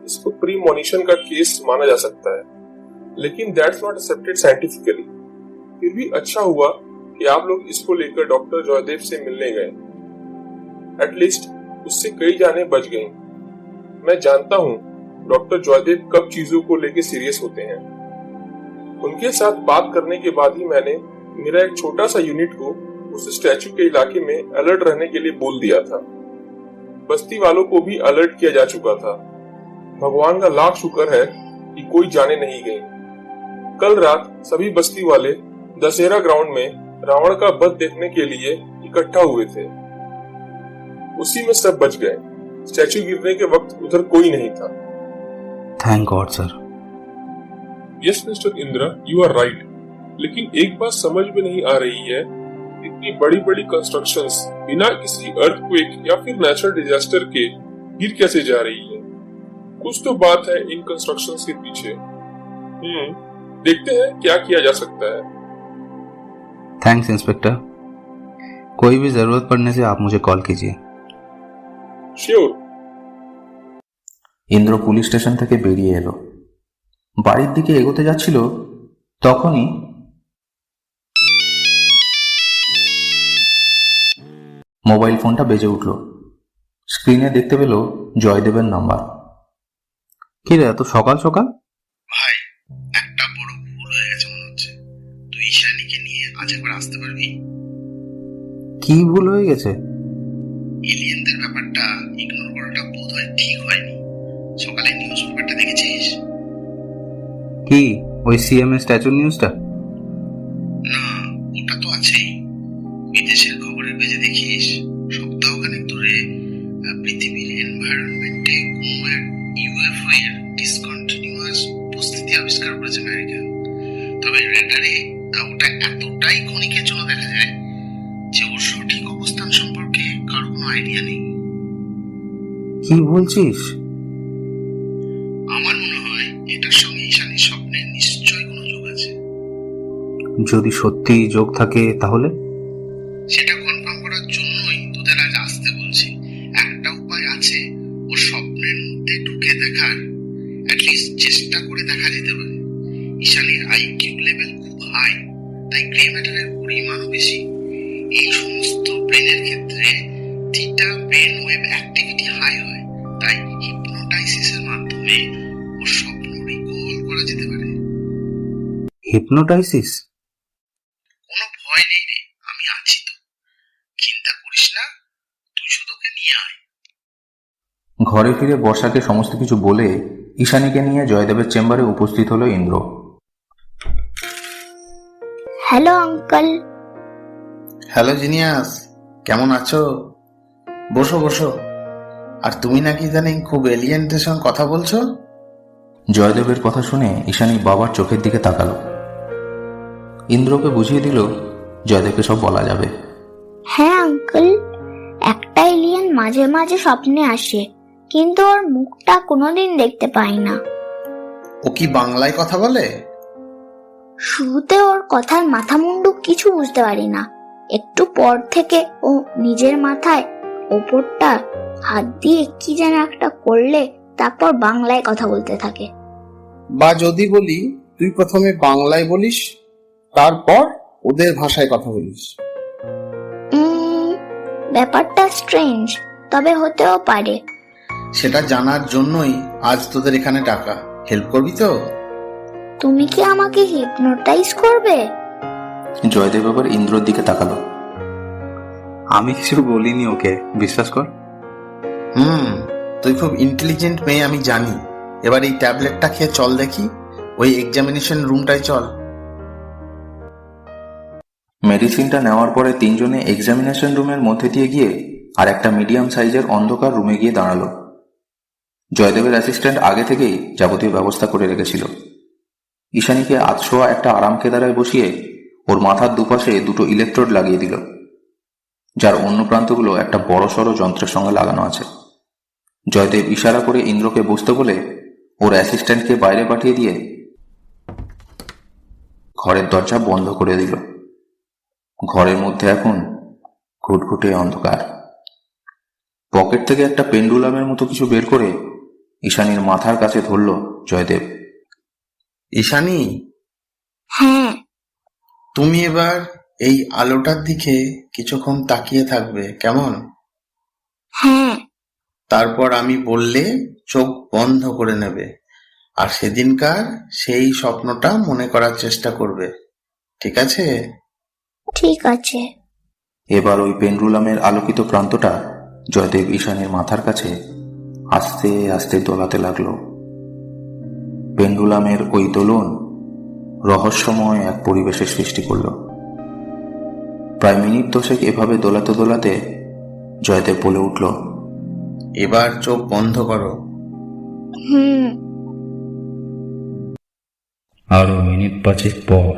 इसको प्रीमोनिशन का केस माना जा सकता है, लेकिन दैट्स नॉट एक्सेप्टेड साइंटिफिकली। फिर भी अच्छा हुआ कि आप लोग इसको लेकर डॉक्टर जयदेव से मिलने गए। एटलीस्ट उससे कई जानें बच गईं। मैं जानता हूँ डॉक्टर जयदेव कब चीजों को लेकर सीरियस होते हैं। उनके साथ बात करने के बाद ही मैंने मेरा एक छोटा सा यूनिट को उस स्टैचू के इलाके में अलर्ट रहने के लिए बोल दिया था। बस्ती वालों को भी अलर्ट किया जा चुका था। भगवान का लाख शुक्र है कि कोई जाने नहीं गई। कल रात सभी बस्ती वाले दशहरा ग्राउंड में रावण का वध देखने के लिए इकट्ठा हुए थे। उसी में सब बच गए। स्टैचू गिरने के वक्त उधर कोई नहीं था। Thank God sir. Yes mister Indra, you are right. लेकिन एक बात समझ में नहीं आ रही है, इतनी बड़ी बड़ी कंस्ट्रक्शंस बिना किसी अर्थक्वेक या फिर नेचुरल डिजास्टर के गिर कैसे जा रही है। कुछ तो बात है इन कंस्ट्रक्शंस के पीछे। देखते हैं क्या किया जा सकता है। Thanks inspector. कोई भी जरूरत पड़ने से आप मुझे कॉल कीजिए। শিওর। ইন্দ্র পুলিশ স্টেশন থেকে বেরিয়ে এলো। বাড়ির দিকে এগোতে যাচ্ছিল, তখনই মোবাইল ফোনটা বেজে উঠল। স্ক্রিনে দেখতে পেল জয়দেবের নাম্বার। কি রে, এত সকাল সকাল? ভাই, একটা বড় ভুল হয়ে গেছে মনে হচ্ছে। তুই ঈশানীকে নিয়ে আজ একবার আসতে পারবি? কি ভুল হয়ে গেছে? এলিয়েনদের ব্যাপারটা ইগনোর করাটা বোধহয় ঠিক হয়নি। সকালে নিউজ পেপারটা দেখেছিস? কি ওই সিএমএ স্ট্যাচুর নিউজটা? না, ওটা তো আছেই। বিদেশের খবরের পেজে দেখিস সপ্তাহখানেক ধরে পৃথিবীর এনভায়রনমেন্টে কোনো এক ইউএফও এর ডিসকন্টিনিউয়াস উপস্থিতি আবিষ্কার করেছে আমেরিকা। তবে রেডারে ওটা এতটাই ক্ষণিকের জন্য দেখা যায় যে ওর সঠিক অবস্থান সম্পর্কে কারো কোনো আইডিয়া নেই। কি বলছিস? আমার মনে হয় এটার সঙ্গে ঈশানীর স্বপ্নের নিশ্চয়ই কোনো যোগ আছে। যদি সত্যি যোগ থাকে তাহলে? সেটা কনফার্ম করার জন্যই তোদের আজ আসতে বলছি। একটা উপায় আছে ওর স্বপ্নের মধ্যে ঢুকে দেখার, অ্যাটলিস্ট চেষ্টা করে দেখা যেতে পারে। ঈশানীর আইকিউ লেভেল খুব হাই, তাই গ্রে ম্যাটারের পরিমাণও বেশি। এই সমস্ত ব্রেনের ক্ষেত্রে theta brain wave activity high হয়, তাই হিপনোটাইসিসের মাধ্যমে ওর স্বপ্ন রিকল করা যেতে পারে। হিপনোটাইসিস? কোনো ভয় নেই রে, আমি আছি তো। চিন্তা করিস না, তুই শুধু ওকে নিয়ে আয়। ঘরে ফিরে বর্ষাকে সমস্ত কিছু বলে ঈশানীকে নিয়ে জয়দেবের চেম্বারে উপস্থিত হলো Indra. Hello uncle. Hello genius, কেমন আছো? বসো বসো। আর তুমি নাকি জানি খুব এলিয়েনদের সঙ্গে কথা বলছো? জয়দেবের কথা শুনে ঈশানী বাবার চোখের দিকে তাকালো। ইন্দ্রকে বুঝিয়ে দিল জয়দেবকে সব বলা যাবে। হ্যাঁ আঙ্কেল, একটা এলিয়েন মাঝে মাঝে স্বপ্নে আসে, কিন্তু ওর মুখটা কোনোদিন দেখতে পাই না। ও কি বাংলায় কথা বলে? শুরুতে ওর কথার মাথা মুন্ডু কিছু বুঝতে পারি না, একটু পর থেকে ও নিজের মাথায় ওপরটা হাত দিয়ে কি যেন একটা করলে তারপর বাংলায় কথা বলতে থাকে। বা যদি বলি, তুই প্রথমে বাংলায় বলিস, তারপর ওদের ভাষায় কথা বলিস। ব্যাপারটা স্ট্রেঞ্জ, তবে হতেও পারে। সেটা জানার জন্যই আজ তোদের এখানে ডাকা। হেল্প করবি তো? তুমি কি আমাকে হিপনোটাইজ করবে? জয়দেব আবার ইন্দ্রর দিকে তাকালো। আমি কিছু বলিনি ওকে, বিশ্বাস কর। তুই খুব ইন্টেলিজেন্ট মেয়ে আমি জানি। এবার এই ট্যাবলেটটা খেয়ে চল দেখি, ওই এক্সামিনেশন রুমটায় চল। মেডিসিনটা নেওয়ার পরে তিনজনে এক্সামিনেশন রুমের মধ্যে দিয়ে গিয়ে আর একটা মিডিয়াম সাইজের অন্ধকার রুমে গিয়ে দাঁড়ালো। জয়দেবের অ্যাসিস্ট্যান্ট আগে থেকেই যাবতীয় ব্যবস্থা করে রেখেছিল। ঈশানীকে আধশোয়া একটা আরাম কেদারায় বসিয়ে ওর মাথার দুপাশে দুটো ইলেকট্রোড লাগিয়ে দিল, যার অন্য প্রান্তগুলো একটা বড়সড় যন্ত্রের সঙ্গে লাগানো আছে। জয়দেব ইশারা করে ইন্দ্রকে বসতে বলে ওর অ্যাসিস্ট্যান্টকে বাইরে পাঠিয়ে দিয়ে ঘরের দরজা বন্ধ করে দিল। ঘরের মধ্যে এখন ঘুটঘুটে অন্ধকার। পকেট থেকে একটা পেন্ডুলামের মতো কিছু বের করে ঈশানীর মাথার কাছে ধরল জয়দেব। ঈশানী, হ্যাঁ। তুমি এবার এই আলোটার দিকে কিছুক্ষণ তাকিয়ে থাকবে, কেমন? হ্যাঁ। তারপর আমি বললে চোখ বন্ধ করে নেবে, আর সেদিনকার সেই স্বপ্নটা মনে করার চেষ্টা করবে, ঠিক আছে? ঠিক আছে। এবার ওই পেন্ডুলামের আলোকিত প্রান্তটা জয়দেব ঈশানীর মাথার কাছে আস্তে আস্তে দোলাতে লাগলো। পেন্ডুলামের ওই দোলন রহস্যময় এক পরিবেশের সৃষ্টি করল। প্রায় মিনিট দশেক এভাবে দোলাতে দোলাতে জয়দেব বলে উঠল, এবার চোখ বন্ধ করো। হুম। আরো মিনিট 5 পর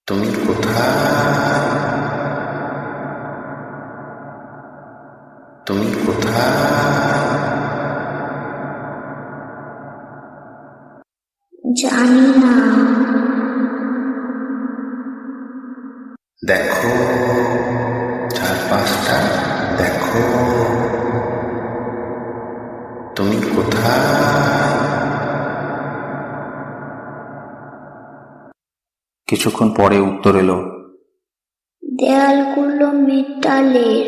তুমি কোথায়? তুমি কোথায়? জানি না। দেখো চারপাশটা, দেখো তুমি কোথায়? কিছুক্ষণ পরে উত্তর এলো, দেয়ালগুলো মেটালের,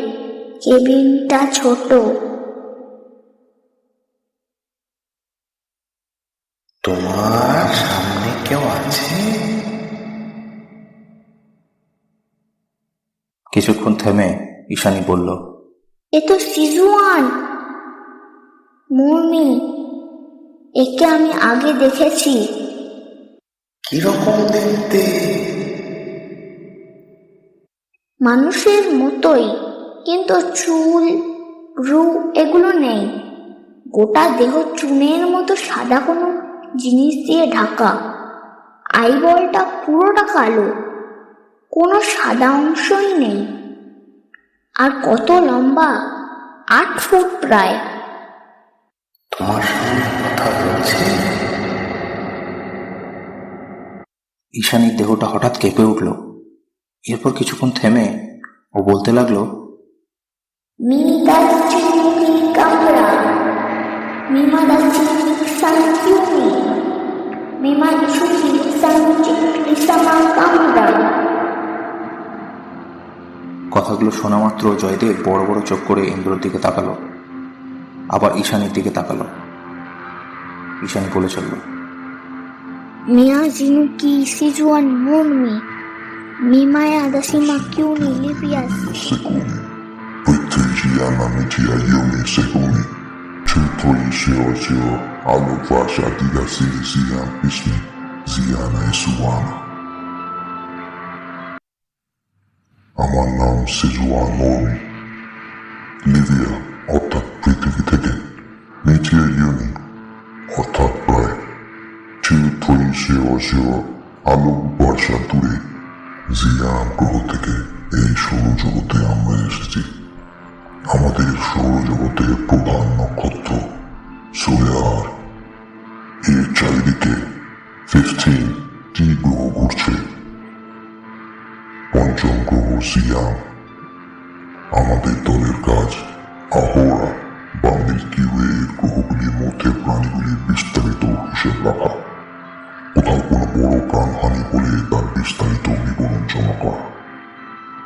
কেবিনটা ছোট। তোমার সামনে কেউ আছে? কিছুক্ষণ থেমে ঈশানী বলল, এ তো সিজুয়ান, মুরমি। একে আমি আগে দেখেছি। কিরকম দেখতে? মানুষের মতোই, কিন্তু চুল, রু এগুলো নেই। গোটা দেহ চুনের মতো সাদা কোনো জিনিস দিয়ে ঢাকা। আইবলটা পুরোটা কালো, কোনো সাদা অংশই নেই। আর কত লম্বা, 8 ফুট প্রায়। তোমার সঙ্গে কথা বলছে? ঈশানীর দেহটা হঠাৎ কেঁপে উঠল। এরপর কিছুক্ষণ থেমে ও বলতে লাগলো, কথাগুলো শোনা মাত্র জয়দেব বড় বড় চোখ করে ইন্দ্রর দিকে তাকালো, আবার ঈশানীর দিকে তাকালো। ঈশানী বলে চলল, Mia Zinuki Sijuan Murmi Mimaya Dasima Kyuni Livias Sekuni, Pritijana Mitia Yomi Sekuni, 2300 Aluvasha Diga Sili Sian Ismi, Ziana Esuana. আমার নাম সিজুয়ান মর্মি। লিভিয়া অর্থাৎ পৃথিবী থেকে মিটিয়া ইউনি অর্থাৎ প্রায় 2300 আলো বর্ষা দূরে জিয়াম গ্রহ থেকে এই সৌরজগতে আমরা এসেছি। আমাদের সৌরজগতের প্রধান নক্ষত্র সোলার, এর চারিদিকে 15টি গ্রহ ঘুরছে। পঞ্চম গ্রহ সিয়াম। আমাদের দলের কাজ আহোরা বা মিল্কি ওয়ে গ্রহগুলির মধ্যে প্রাণীগুলির বিস্তারিত হিসেব রাখা, কোথাও কোনো বড় প্রাণহানি হলে তার বিস্তারিত বিবরণ জমা করা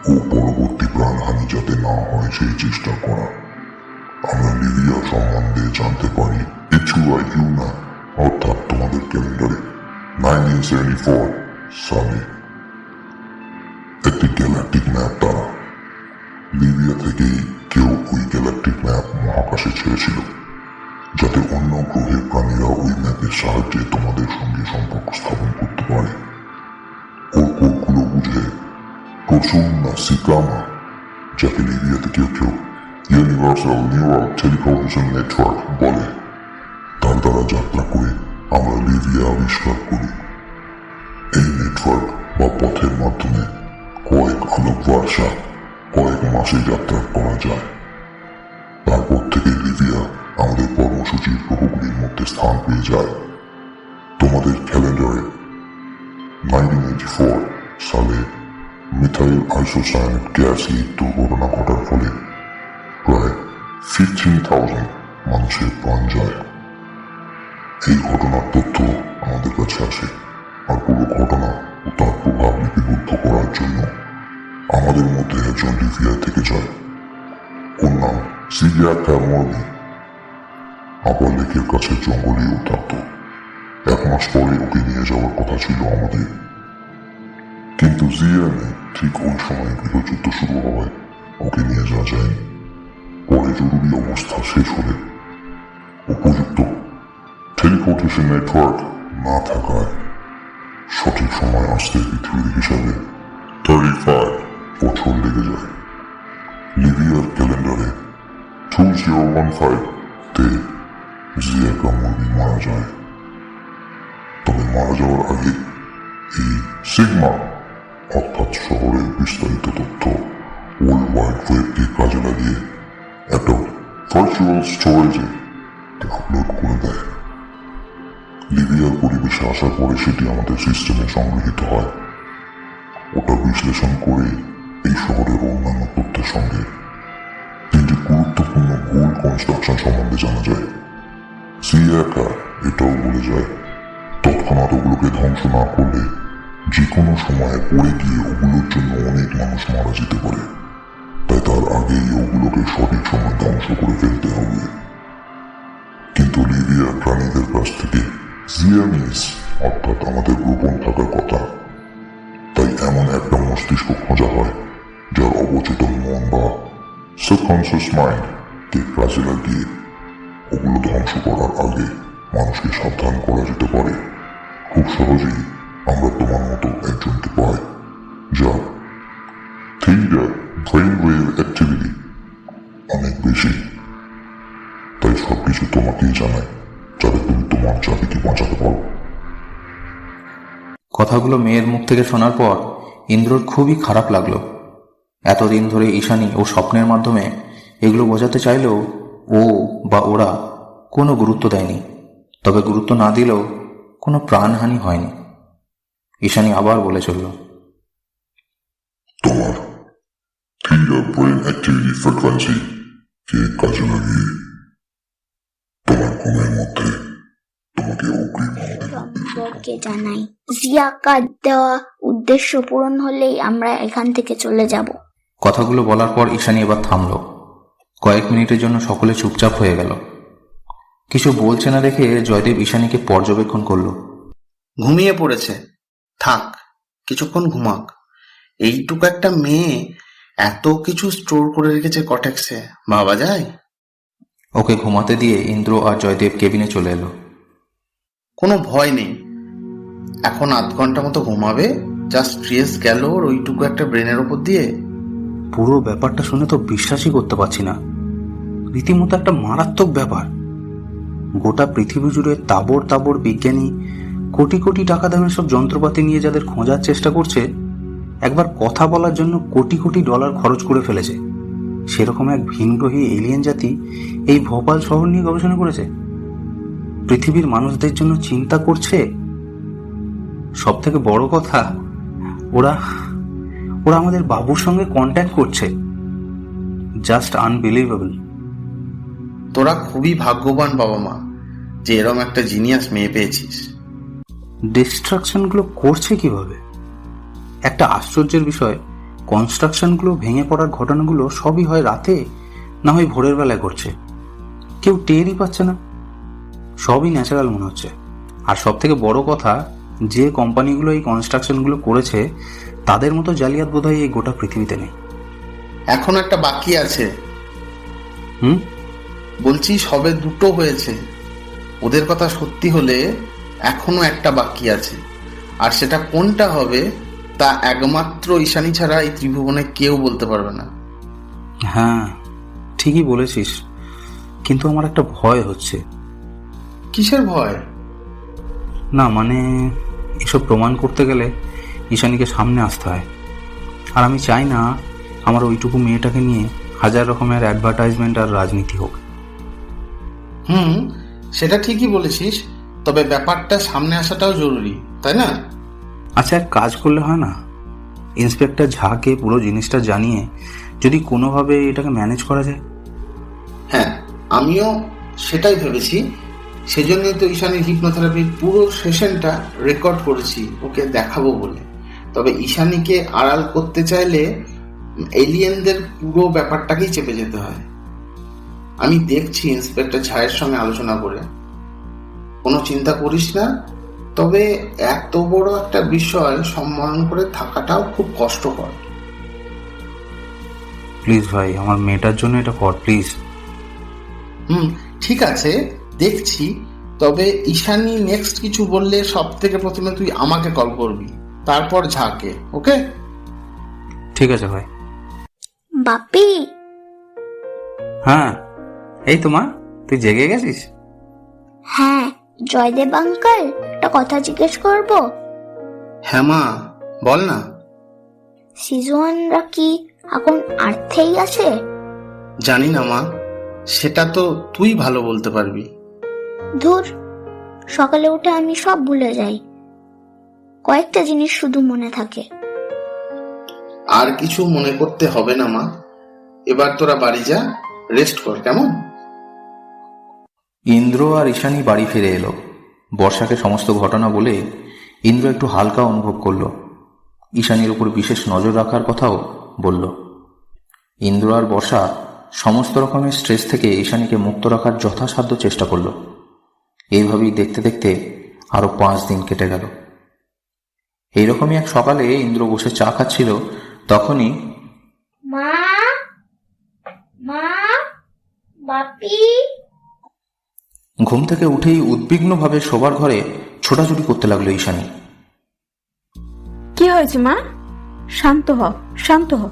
ও পরবর্তী প্রাণহানি যাতে না হয় সেই চেষ্টা করা। আমরা লিভিয়া সম্বন্ধে জানতে পারি ইচুয়া ইউনা অর্থাৎ তোমাদের ক্যালেন্ডারে 1974 সালে একটি গ্যালাকটিক ম্যাপ দ্বারা। লিবিয়া থেকেই কেউ ওই গ্যালাকটিক ম্যাপ মহাকাশে ছেড়েছিল যাতে অন্য গ্রহের প্রাণীরা ওই ম্যাপের সাহায্যে তোমাদের সঙ্গে সম্পর্ক স্থাপন করতে পারে। ওর কোডগুলো বুঝে প্রসুন্না সিকামা, যাকে লিবিয়াতে কেউ কেউ ইউনিভার্সাল নিউরাল টেলিকমিউনিকেশন নেটওয়ার্ক বলে, তার দ্বারা যাত্রা করে আমরা লিবিয়া আবিষ্কার করি। এই নেটওয়ার্ক বা পথের মাধ্যমে কয়েক আলোকবর্ষা কয়েক মাসে যাত্রা করা যায়। তারপর থেকে লিবিয়া আমাদের কর্মসূচির গ্রহগুলির মধ্যে স্থান পেয়ে যায়। তোমাদের ক্যালেন্ডারে 1984 সালে মিথাইল আইসোসায়ানেট গ্যাস লিক দুর্ঘটনা ঘটার ফলে প্রায় 15,000 মানুষের প্রাণ যায়। এই ঘটনার তথ্য আমাদের কাছে আসে, আর পুরো ঘটনা ও তার প্রভাব লিপিবদ্ধ করার জন্য আমাদের মধ্যে একজন লিবিয়া থেকে যায়। ও ওর নাম সিরিয়া ক্যামর্নি। আপার লেকের কাছে জঙ্গলেও থাকতো। 1 মাস পরে ওকে নিয়ে যাওয়ার কথা ছিল আমাদের, কিন্তু জিয়ানে ঠিক ওই সময় গৃহযুদ্ধ শুরু হওয়ায় ওকে নিয়ে যাওয়া যায়নি। পরে জরুরি অবস্থা শেষ হলে উপযুক্ত টেলিপোর্টেশন নেটওয়ার্ক না থাকায় সঠিক সময় আসতে পৃথিবীর হিসাবে 35 বছর লেগে যায়। লিবিয়ার ক্যালেন্ডারে 2015-তে জিয়া কামরবি মারা যায়। তবে মারা যাওয়ার আগে এই সিগমা অর্থাৎ শহরের বিস্তারিত তথ্য ওয়ার্ল্ড ওয়াইড ওয়েবকে কাজে লাগিয়ে একটা ভার্চুয়াল স্টোরেজে আপলোড করে দেয়। লিবিয়ার পরিবেশে আসার পরে সেটি আমাদের সিস্টেমে সংগৃহীত হয়। ওটা বিশ্লেষণ করে এই শহরের অন্যান্য তথ্যের সঙ্গে 3টি গুরুত্বপূর্ণ গোল কনস্ট্রাকশন সম্বন্ধে জানা যায়। সিয়াকা এটাও বলে যায় তৎক্ষণাৎ ওগুলোকে ধ্বংস না করলে যে কোনো সময়ে পড়ে গিয়ে ওগুলোর জন্য অনেক মানুষ মারা যেতে পারে, তাই তার আগেই ওগুলোকে সঠিক সময় ধ্বংস করে ফেলতে হবে। কিন্তু লিবিয়ার প্রাণীদের কাছ থেকে জিয়ামিস অর্থাৎ আমাদের গোপন থাকার কথা, তাই এমন একটা মস্তিষ্ক খোঁজা হয় যার অবচেতন মন বা সাবকনসিয়াস মাইন্ড কে কাজে লাগিয়ে ওগুলো ধ্বংস করার আগে মানুষকে সাবধান করা যেতে পারে। খুব সহজেই আমরা তোমার মতো একজনকে পাই যার থিঙ্কার ব্রেন ওয়েভ অ্যাক্টিভিটি অনেক বেশি। তাই সবকিছু তোমাকেই জানায় যাতে তুমি তোমার জাতিকে বাঁচাতে পারো। কথাগুলো মেয়ের মুখ থেকে শোনার পর ইন্দ্রর খুবই খারাপ লাগলো। এতদিন ধরে ঈশানী ও স্বপ্নের মাধ্যমে এগুলো বোঝাতে চাইলেও ও বা ওরা কোনো গুরুত্ব দেয়নি। তবে গুরুত্ব না দিলেও কোনো প্রাণহানি হয়নি। ঈশানী আবার বলে চলল, তোমার থিঙ্কার ব্রেন অ্যাক্টিভিটি ফ্রিকোয়েন্সি কে কাজে লাগিয়ে তোমার ঘুমের মধ্যে তোমাকে অগ্রিম সম্পর্কে জানাই। জিয়াকার দেওয়া উদ্দেশ্য পূরণ হলেই আমরা এখান থেকে চলে যাব। কথাগুলো বলার পর ঈশানী এবার থামল। কয়েক মিনিটের জন্য সকলে চুপচাপ হয়ে গেল। কিছু বলছে না দেখে জয়দেব ঈশানীকে পর্যবেক্ষণ করল। ঘুমিয়ে পড়েছে, থাক কিছুক্ষণ ঘুমাক। এইটুকু একটা মেয়ে এত কিছু স্টোর করে রেখেছে কটেক্সে, ভাবা যায়? ওকে ঘুমাতে দিয়ে ইন্দ্র আর জয়দেব কেবিনে চলে এলো। কোনো ভয় নেই, এখন 8 ঘন্টা মতো ঘুমাবে। যা স্ট্রেস গেল ওর ওইটুকু একটা ব্রেনের ওপর দিয়ে। পুরো ব্যাপারটা শুনে তো বিশ্বাসই করতে পারছি না। রীতিমতো একটা মারাত্মক ব্যাপার। গোটা পৃথিবী জুড়ে তাবড় তাবড় বিজ্ঞানী কোটি কোটি টাকা দামের সব যন্ত্রপাতি নিয়ে যাদের খোঁজার চেষ্টা করছে, একবার কথা বলার জন্য কোটি কোটি ডলার খরচ করে ফেলেছে। সেরকম এক ভিনগ্রহী এলিয়েন জাতি এই ভোপাল শহর নিয়ে গবেষণা করেছে, পৃথিবীর মানুষদের জন্য চিন্তা করছে। সব থেকে বড় কথা, ওরা ওরা আমাদের বাবুর সঙ্গে কন্ট্যাক্ট করছে। Just unbelievable. তোরা খুবই ভাগ্যবান বাবা মা যে এরম একটা জিনিয়াস মেয়ে পেয়েছিস। ডিস্ট্রাকশনগুলো করছে কিভাবে? একটা আশ্চর্যের বিষয়, কনস্ট্রাকশনগুলো ভেঙে পড়ার ঘটনাগুলো সবই হয় রাতে, না হয় ভোরের বেলায় ঘটছে। কেউ টেরই পাচ্ছে না। সবই ন্যাচারাল মনে হচ্ছে। আর সব থেকে বড় কথা, যে কোম্পানিগুলো এই কনস্ট্রাকশনগুলো করেছে তাদের মতো জালিয়াত বোধহয় এই গোটা পৃথিবীতে নেই। এখন একটা বাকি আছে। হুম? বলছি সবে 2টো হয়েছে। ওদের কথা সত্যি হলে এখনো একটা বাকি আছে, আর সেটা কোনটা হবে তা একমাত্র ঈশানী ছাড়া এই ত্রিভুবনে কেউ বলতে পারবে না। হ্যাঁ, ঠিকই বলেছিস, কিন্তু আমার একটা ভয় হচ্ছে। কিসের ভয়? না মানে, এসব প্রমাণ করতে গেলে ঈশানীকে সামনে আসতে হয়। আর আমি চাই না আমার ওইটুকু মেয়েটাকে নিয়ে 1000 রকমের অ্যাডভার্টাইজমেন্ট আর রাজনীতি হোক। সেটা ঠিকই বলেছিস, তবে ব্যাপারটা সামনে আসাটাও জরুরি, তাই না? আচ্ছা, এক কাজ করলে হয় না? ইন্সপেক্টর ঝাকে পুরো জিনিসটা জানিয়ে যদি কোনোভাবে এটাকে ম্যানেজ করা যায়। হ্যাঁ, আমিও সেটাই ভেবেছি। সেজন্যই তো ঈশানীর হিপনোথেরাপির পুরো সেশনটা রেকর্ড করেছি ওকে দেখাবো বলে। তবে ঈশানীকে আড়াল করতে চাইলে এলিয়েনদের পুরো ব্যাপারটাকেই চেপে যেতে হয়। আমি দেখছি ইন্সপেক্টর ঝায়ের সঙ্গে আলোচনা করে। কোনো চিন্তা করিস না, তবে এত বড় একটা বিষয় সম্মান করে থাকাটাও খুব কষ্টকর। প্লিজ ভাই, আমার মেয়েটার জন্য এটা কর প্লিজ। ঠিক আছে, দেখছি। তবে ঈশানী নেক্সট কিছু বললে সব থেকে প্রথমে তুই আমাকে কল করবি, তারপর ঝাঁকে। ওকে? ঠিক আছে ভাই। বাপি, হ্যাঁ, এই তো মা, তুই জেগে গেছিস? হ্যাঁ জয়দেব আঙ্কেল, একটা কথা জিজ্ঞেস করব। হ্যাঁ মা, বল না। সিজুয়ানরা কি এখন আর্থেই আছে? জানি না মা, সেটা তো তুই ভালো বলতে পারবি। ধুর, সকালে উঠে আমি সব ভুলে যাই, কয়েকটা জিনিস শুধু মনে থাকে। আর কিছু মনে করতে হবে না মা, এবার তোরা বাড়ি যা, রেস্ট কর, কেমন? ইন্দ্র আর ঈশানী বাড়ি ফিরে এলো। বর্ষাকে সমস্ত ঘটনা বলে ইন্দ্র একটু হালকা অনুভব করল। ঈশানীর উপর বিশেষ নজর রাখার কথাও বলল। ইন্দ্র আর বর্ষা সমস্ত রকমের স্ট্রেস থেকে ঈশানীকে মুক্ত রাখার যথাসাধ্য চেষ্টা করল। এইভাবেই দেখতে দেখতে আরো 5 দিন কেটে গেল। এইরকমই এক সকালে ইন্দ্র বসে চা খাচ্ছিল, তখনই মা, মা, বাপি। ঘুম থেকে উঠেই উদ্বিগ্নভাবে শোবার ঘরে ছোটাছুটি করতে লাগলো ঈশানী। কি হয়েছে মা? শান্ত হ, শান্ত হ।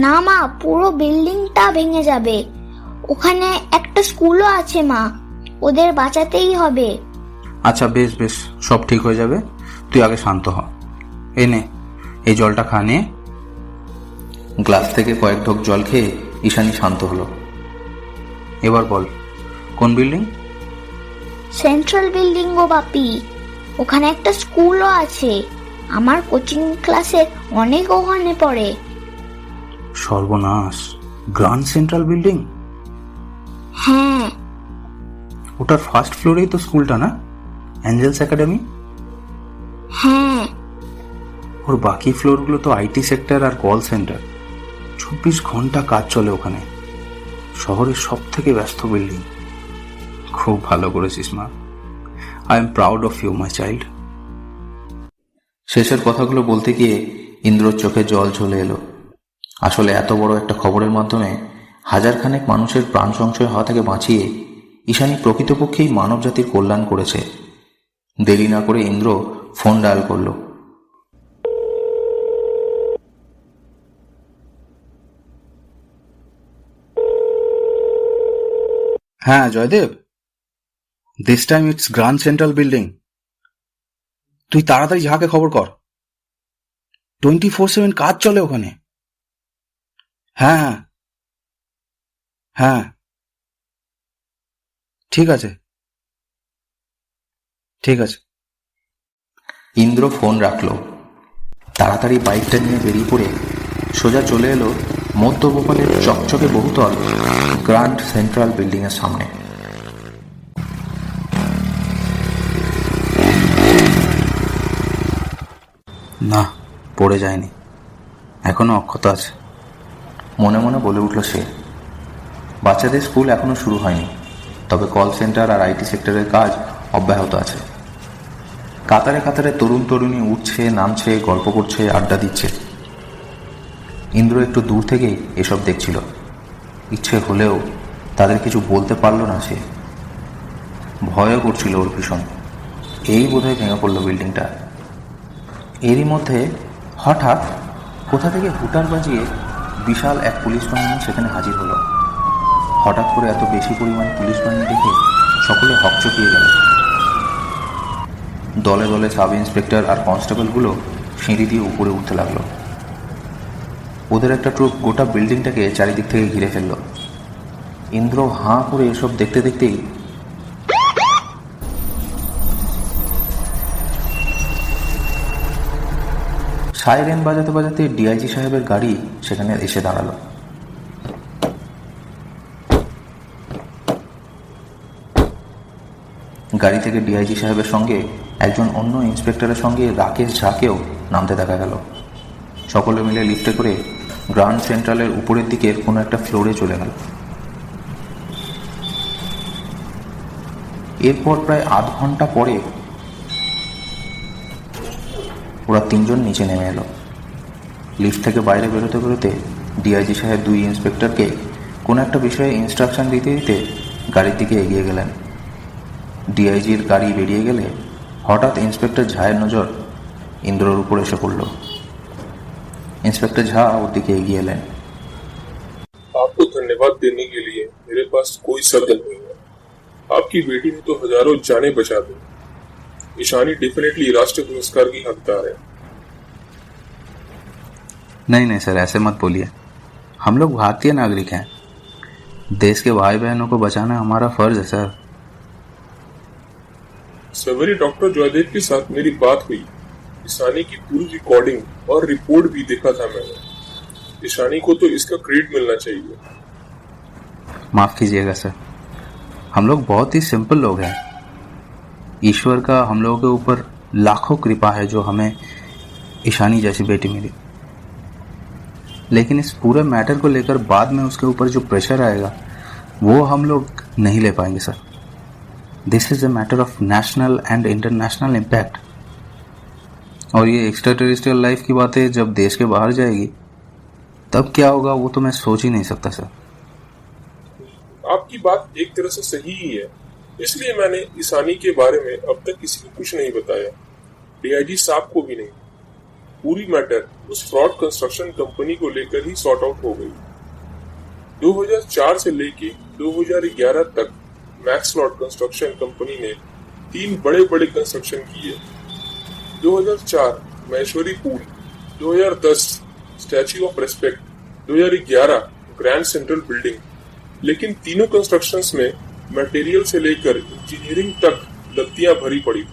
না মা, পুরো বিল্ডিংটা ভেঙে যাবে। ওখানে একটা স্কুলও আছে মা, ওদের বাঁচাতেই হবে। আচ্ছা বেশ বেশ, সব ঠিক হয়ে যাবে, তুই আগে শান্ত হ। এই নে, এই জলটা খা নে। গ্লাস থেকে কয়েক ঢোক জল খেয়ে ঈশানী শান্ত হলো। এবার বল, কোন বিল্ডিং? সেন্ট্রাল বিল্ডিং গো বাপি, ওখানে একটা স্কুলও আছে। আমার কোচিং ক্লাসের অনেক ওখানে পড়ে। সর্বনাশ, গ্র্যান্ড সেন্ট্রাল বিল্ডিং? হ্যাঁ। ওটার ফার্স্ট ফ্লোরেই তো স্কুলটা না, অ্যাঞ্জেলস একাডেমি? হ্যাঁ। ওর বাকি ফ্লোরগুলো তো আইটি সেক্টর আর কল সেন্টার। 24 ঘন্টা কাজ চলে ওখানে। শহরের সব থেকে ব্যস্ত বিল্ডিং। খুব ভালো করেছিস মা, I am proud of you my child. শেষের কথাগুলো বলতে গিয়ে ইন্দ্রর চোখে জল চলে এলো। আসলে এত বড় একটা খবরের মাধ্যমে হাজারখানেক মানুষের প্রাণ সংশয় হওয়া থেকে বাঁচিয়ে ঈশানী প্রকৃতপক্ষেই মানব জাতির কল্যাণ করেছে। দেরি না করে ইন্দ্র ফোন ডায়াল করল। হ্যাঁ Joydev, this time it's Grand Central building. তুই তাড়াতাড়ি ঝাঁকে খবর কর। 24/7 কাজ চলে ওখানে। হ্যাঁ হ্যাঁ হ্যাঁ, ঠিক আছে ঠিক আছে। ইন্দ্র ফোন রাখলো। তাড়াতাড়ি বাইকটা নিয়ে বেরিয়ে পড়ে সোজা চলে এলো মধ্য ভোপালের চকচকে বহুতল গ্র্যান্ড সেন্ট্রাল বিল্ডিং এর সামনে। না, পড়ে যায়নি, এখনো অক্ষত আছে, মনে মনে বলে উঠল সে। বাচ্চাদের স্কুল এখনো শুরু হয়নি, তবে কল সেন্টার আর আইটি সেক্টরের কাজ অব্যাহত আছে। কাতারে কাতারে তরুণ তরুণী উঠছে, নামছে, গল্প করছে, আড্ডা দিচ্ছে। ইন্দ্র একটু দূর থেকেই এসব দেখছিল। ইচ্ছে হলেও তাদের কিছু বলতে পারল না সে। ভয়ও করছিল ওর ভীষণ। এই বোধহয় ভেঙে পড়ল বিল্ডিংটা। এরই মধ্যে হঠাৎ কোথা থেকে হুটার বাজিয়ে বিশাল এক পুলিশ বাহিনী সেখানে হাজির হলো। হঠাৎ করে এত বেশি পরিমাণ পুলিশ বাহিনী দেখে সকলে হকচকিয়ে গেল। দলে দলে সাব ইন্সপেক্টর আর কনস্টেবলগুলো সিঁড়ি দিয়ে উপরে উঠতে লাগলো। ওদের একটা ট্রুপ গোটা বিল্ডিংটাকে চারিদিক থেকে ঘিরে ফেলল। ইন্দ্র হাঁ করে এসব দেখতে দেখতেই সাইরেন বাজাতে বাজাতে ডিআইজি সাহেবের গাড়ি সেখানে এসে দাঁড়ালো। গাড়ি থেকে ডিআইজি সাহেবের সঙ্গে একজন অন্য ইন্সপেক্টরের সঙ্গে রাকেশ ঝাকেও নামতে দেখা গেল। সকলে মিলে লিফটে করে গ্র্যান্ড সেন্ট্রালের উপরের দিকের কোনো একটা ফ্লোরে চলে গেল। এরপর প্রায় আধ ঘন্টা পরে ওরা তিনজন নিচে নেমে এলো। লিফট থেকে বাইরে বেরোতে বেরোতে ডিআইজি সাহেব দুই ইন্সপেক্টরকে কোনো একটা বিষয়ে ইনস্ট্রাকশন দিতে দিতে গাড়ির দিকে এগিয়ে গেলেন। ডিআইজির গাড়ি বেরিয়ে গেলে হঠাৎ ইন্সপেক্টর ঝায়ের নজর ইন্দ্রর উপর এসে পড়ল। इंस्पेक्टर झा ওর দিকে এগিয়ে এলেন। आपको धन्यवाद देने के लिए मेरे पास कोई शब्द नहीं है। आपकी बेटी ने तो हजारों जानें बचा दी। ईशानी डेफिनेटली राष्ट्रीय पुरस्कार की हकदार है। नहीं नहीं सर, ऐसे मत बोलिए। हम लोग भारतीय नागरिक हैं। देश के भाई बहनों को बचाना हमारा फर्ज है सर। सवेरे डॉक्टर जयदेव के साथ मेरी बात हुई। ईशानी की पूरी रिकॉर्डिंग और रिपोर्ट भी देखा था मैंने। ईशानी को तो इसका क्रेडिट मिलना चाहिए। माफ कीजिएगा सर, हम लोग बहुत ही सिंपल लोग हैं। ईश्वर का हम लोगों के ऊपर लाखों कृपा है जो हमें ईशानी जैसी बेटी मिली। लेकिन इस पूरे मैटर को लेकर बाद में उसके ऊपर जो प्रेशर आएगा वो हम लोग नहीं ले पाएंगे sir. This is a matter of national and international impact. और ये एक्स्ट्रा टेरिस्ट्रियल लाइफ की बातें जब देश के बाहर जाएगी तब क्या होगा वो तो मैं सोच ही नहीं सकता सर। आपकी बात एक तरह से सही ही है, इसलिए मैंने ईशानी के बारे में अब तक किसी को कुछ नहीं बताया, डीआईजी साहब को भी नहीं। पूरी मैटर उस फ्रॉड कंस्ट्रक्शन कंपनी को लेकर ही सॉर्ट आउट हो गई। 2004 से लेके 2011 तक मैक्स लॉट कंस्ट्रक्शन कंपनी ने 3 बड़े बड़े कंस्ट्रक्शन किए। 2004 Maheshwari pool, 2010 statue of respect, 2011 grand central building. लेकिन तीनों कंस्ट्रक्शंस में मटेरियल से लेकर इंजीनियरिंग तक गलतियां भरी पड़ी।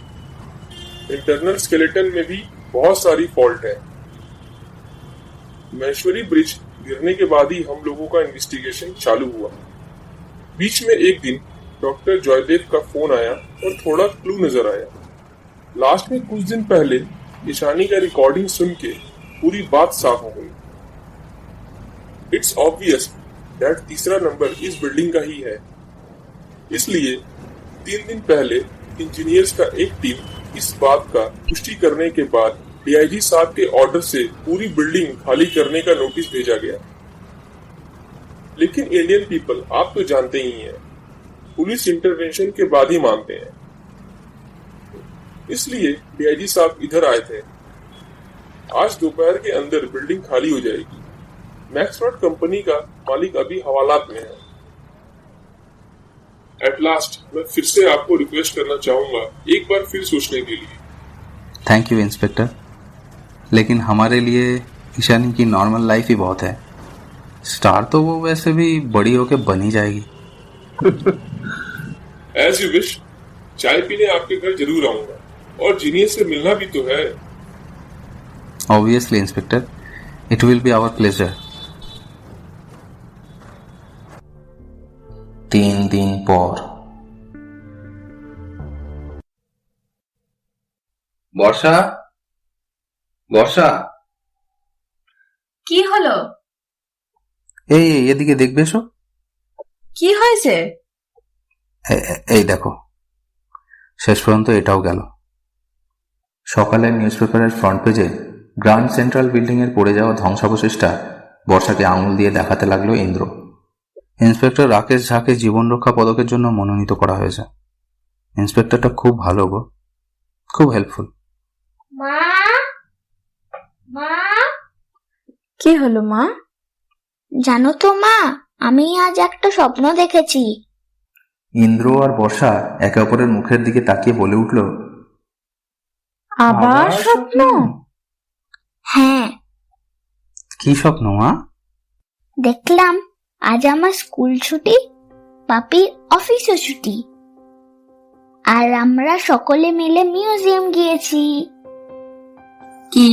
इंटरनल स्केलेटन में भी बहुत सारी फॉल्ट है। महेश्वरी ब्रिज गिरने के बाद ही हम लोगों का इन्वेस्टिगेशन चालू हुआ। बीच में एक दिन डॉक्टर जयदेव का फोन आया और थोड़ा क्लू नजर आया। लास्ट में कुछ दिन पहले ईशानी का रिकॉर्डिंग सुन के पूरी बात साफ हो गई। इट्स ऑब्वियस दैट तीसरा नंबर इस बिल्डिंग का ही है। इसलिए 3 दिन पहले इंजीनियर्स का एक टीम इस बात का पुष्टि करने के बाद डीआईजी साहब के ऑर्डर से पूरी बिल्डिंग खाली करने का नोटिस भेजा गया। लेकिन इंडियन पीपल आप तो जानते ही हैं, पुलिस इंटरवेंशन के बाद ही मानते हैं। इसलिए डीआईजी साहब इधर आए थे। आज दोपहर के अंदर बिल्डिंग खाली हो जाएगी। मैक्स लॉट कंपनी का मालिक अभी हवालात में है। एट लास्ट मैं फिर से आपको रिक्वेस्ट करना चाहूंगा एक बार फिर सोचने के लिए। थैंक यू इंस्पेक्टर, लेकिन हमारे लिए ईशानी की नॉर्मल लाइफ ही बहुत है। स्टार तो वो वैसे भी बड़ी होके बन ही जाएगी। As you wish. चाय पीने आपके घर जरूर आऊंगा और जीनियस से मिलना भी तो है। Obviously inspector, it will be our pleasure. 3 दिन পর। বর্ষা, বর্ষা, কি হলো? এই এদিকে দেখবে এসো। কি হয়েছে? এই দেখো, শেষ পর্যন্ত এটাও গেল। সকালের নিউজ পেপারের ফ্রন্ট পেজে গ্র্যান্ড সেন্ট্রাল বিল্ডিং এর পড়ে যাওয়া ধ্বংসাবশেষটা বর্ষাকে আঙুল দিয়ে দেখাতে লাগলো ইন্দ্র। ইন্সপেক্টর রাকেশ ঝাকে জীবন রক্ষা পদকের জন্য মনোনীত করা হয়েছে। ইন্সপেক্টরটা খুব ভালো গো, খুব হেল্পফুল। মা, মা, কি হলো মা? জানো তো মা, আমি আজ একটা স্বপ্ন দেখেছি। ইন্দ্র আর বর্ষা একে অপরের মুখের দিকে তাকিয়ে বলে উঠল, আবার স্বপ্ন? হ্যাঁ, কি স্বপ্ন মা? দেখলাম আজ আমার স্কুল ছুটি, পাপির অফিসও ছুটি, আর আমরা সকলে মিলে মিউজিয়াম গিয়েছি। কি?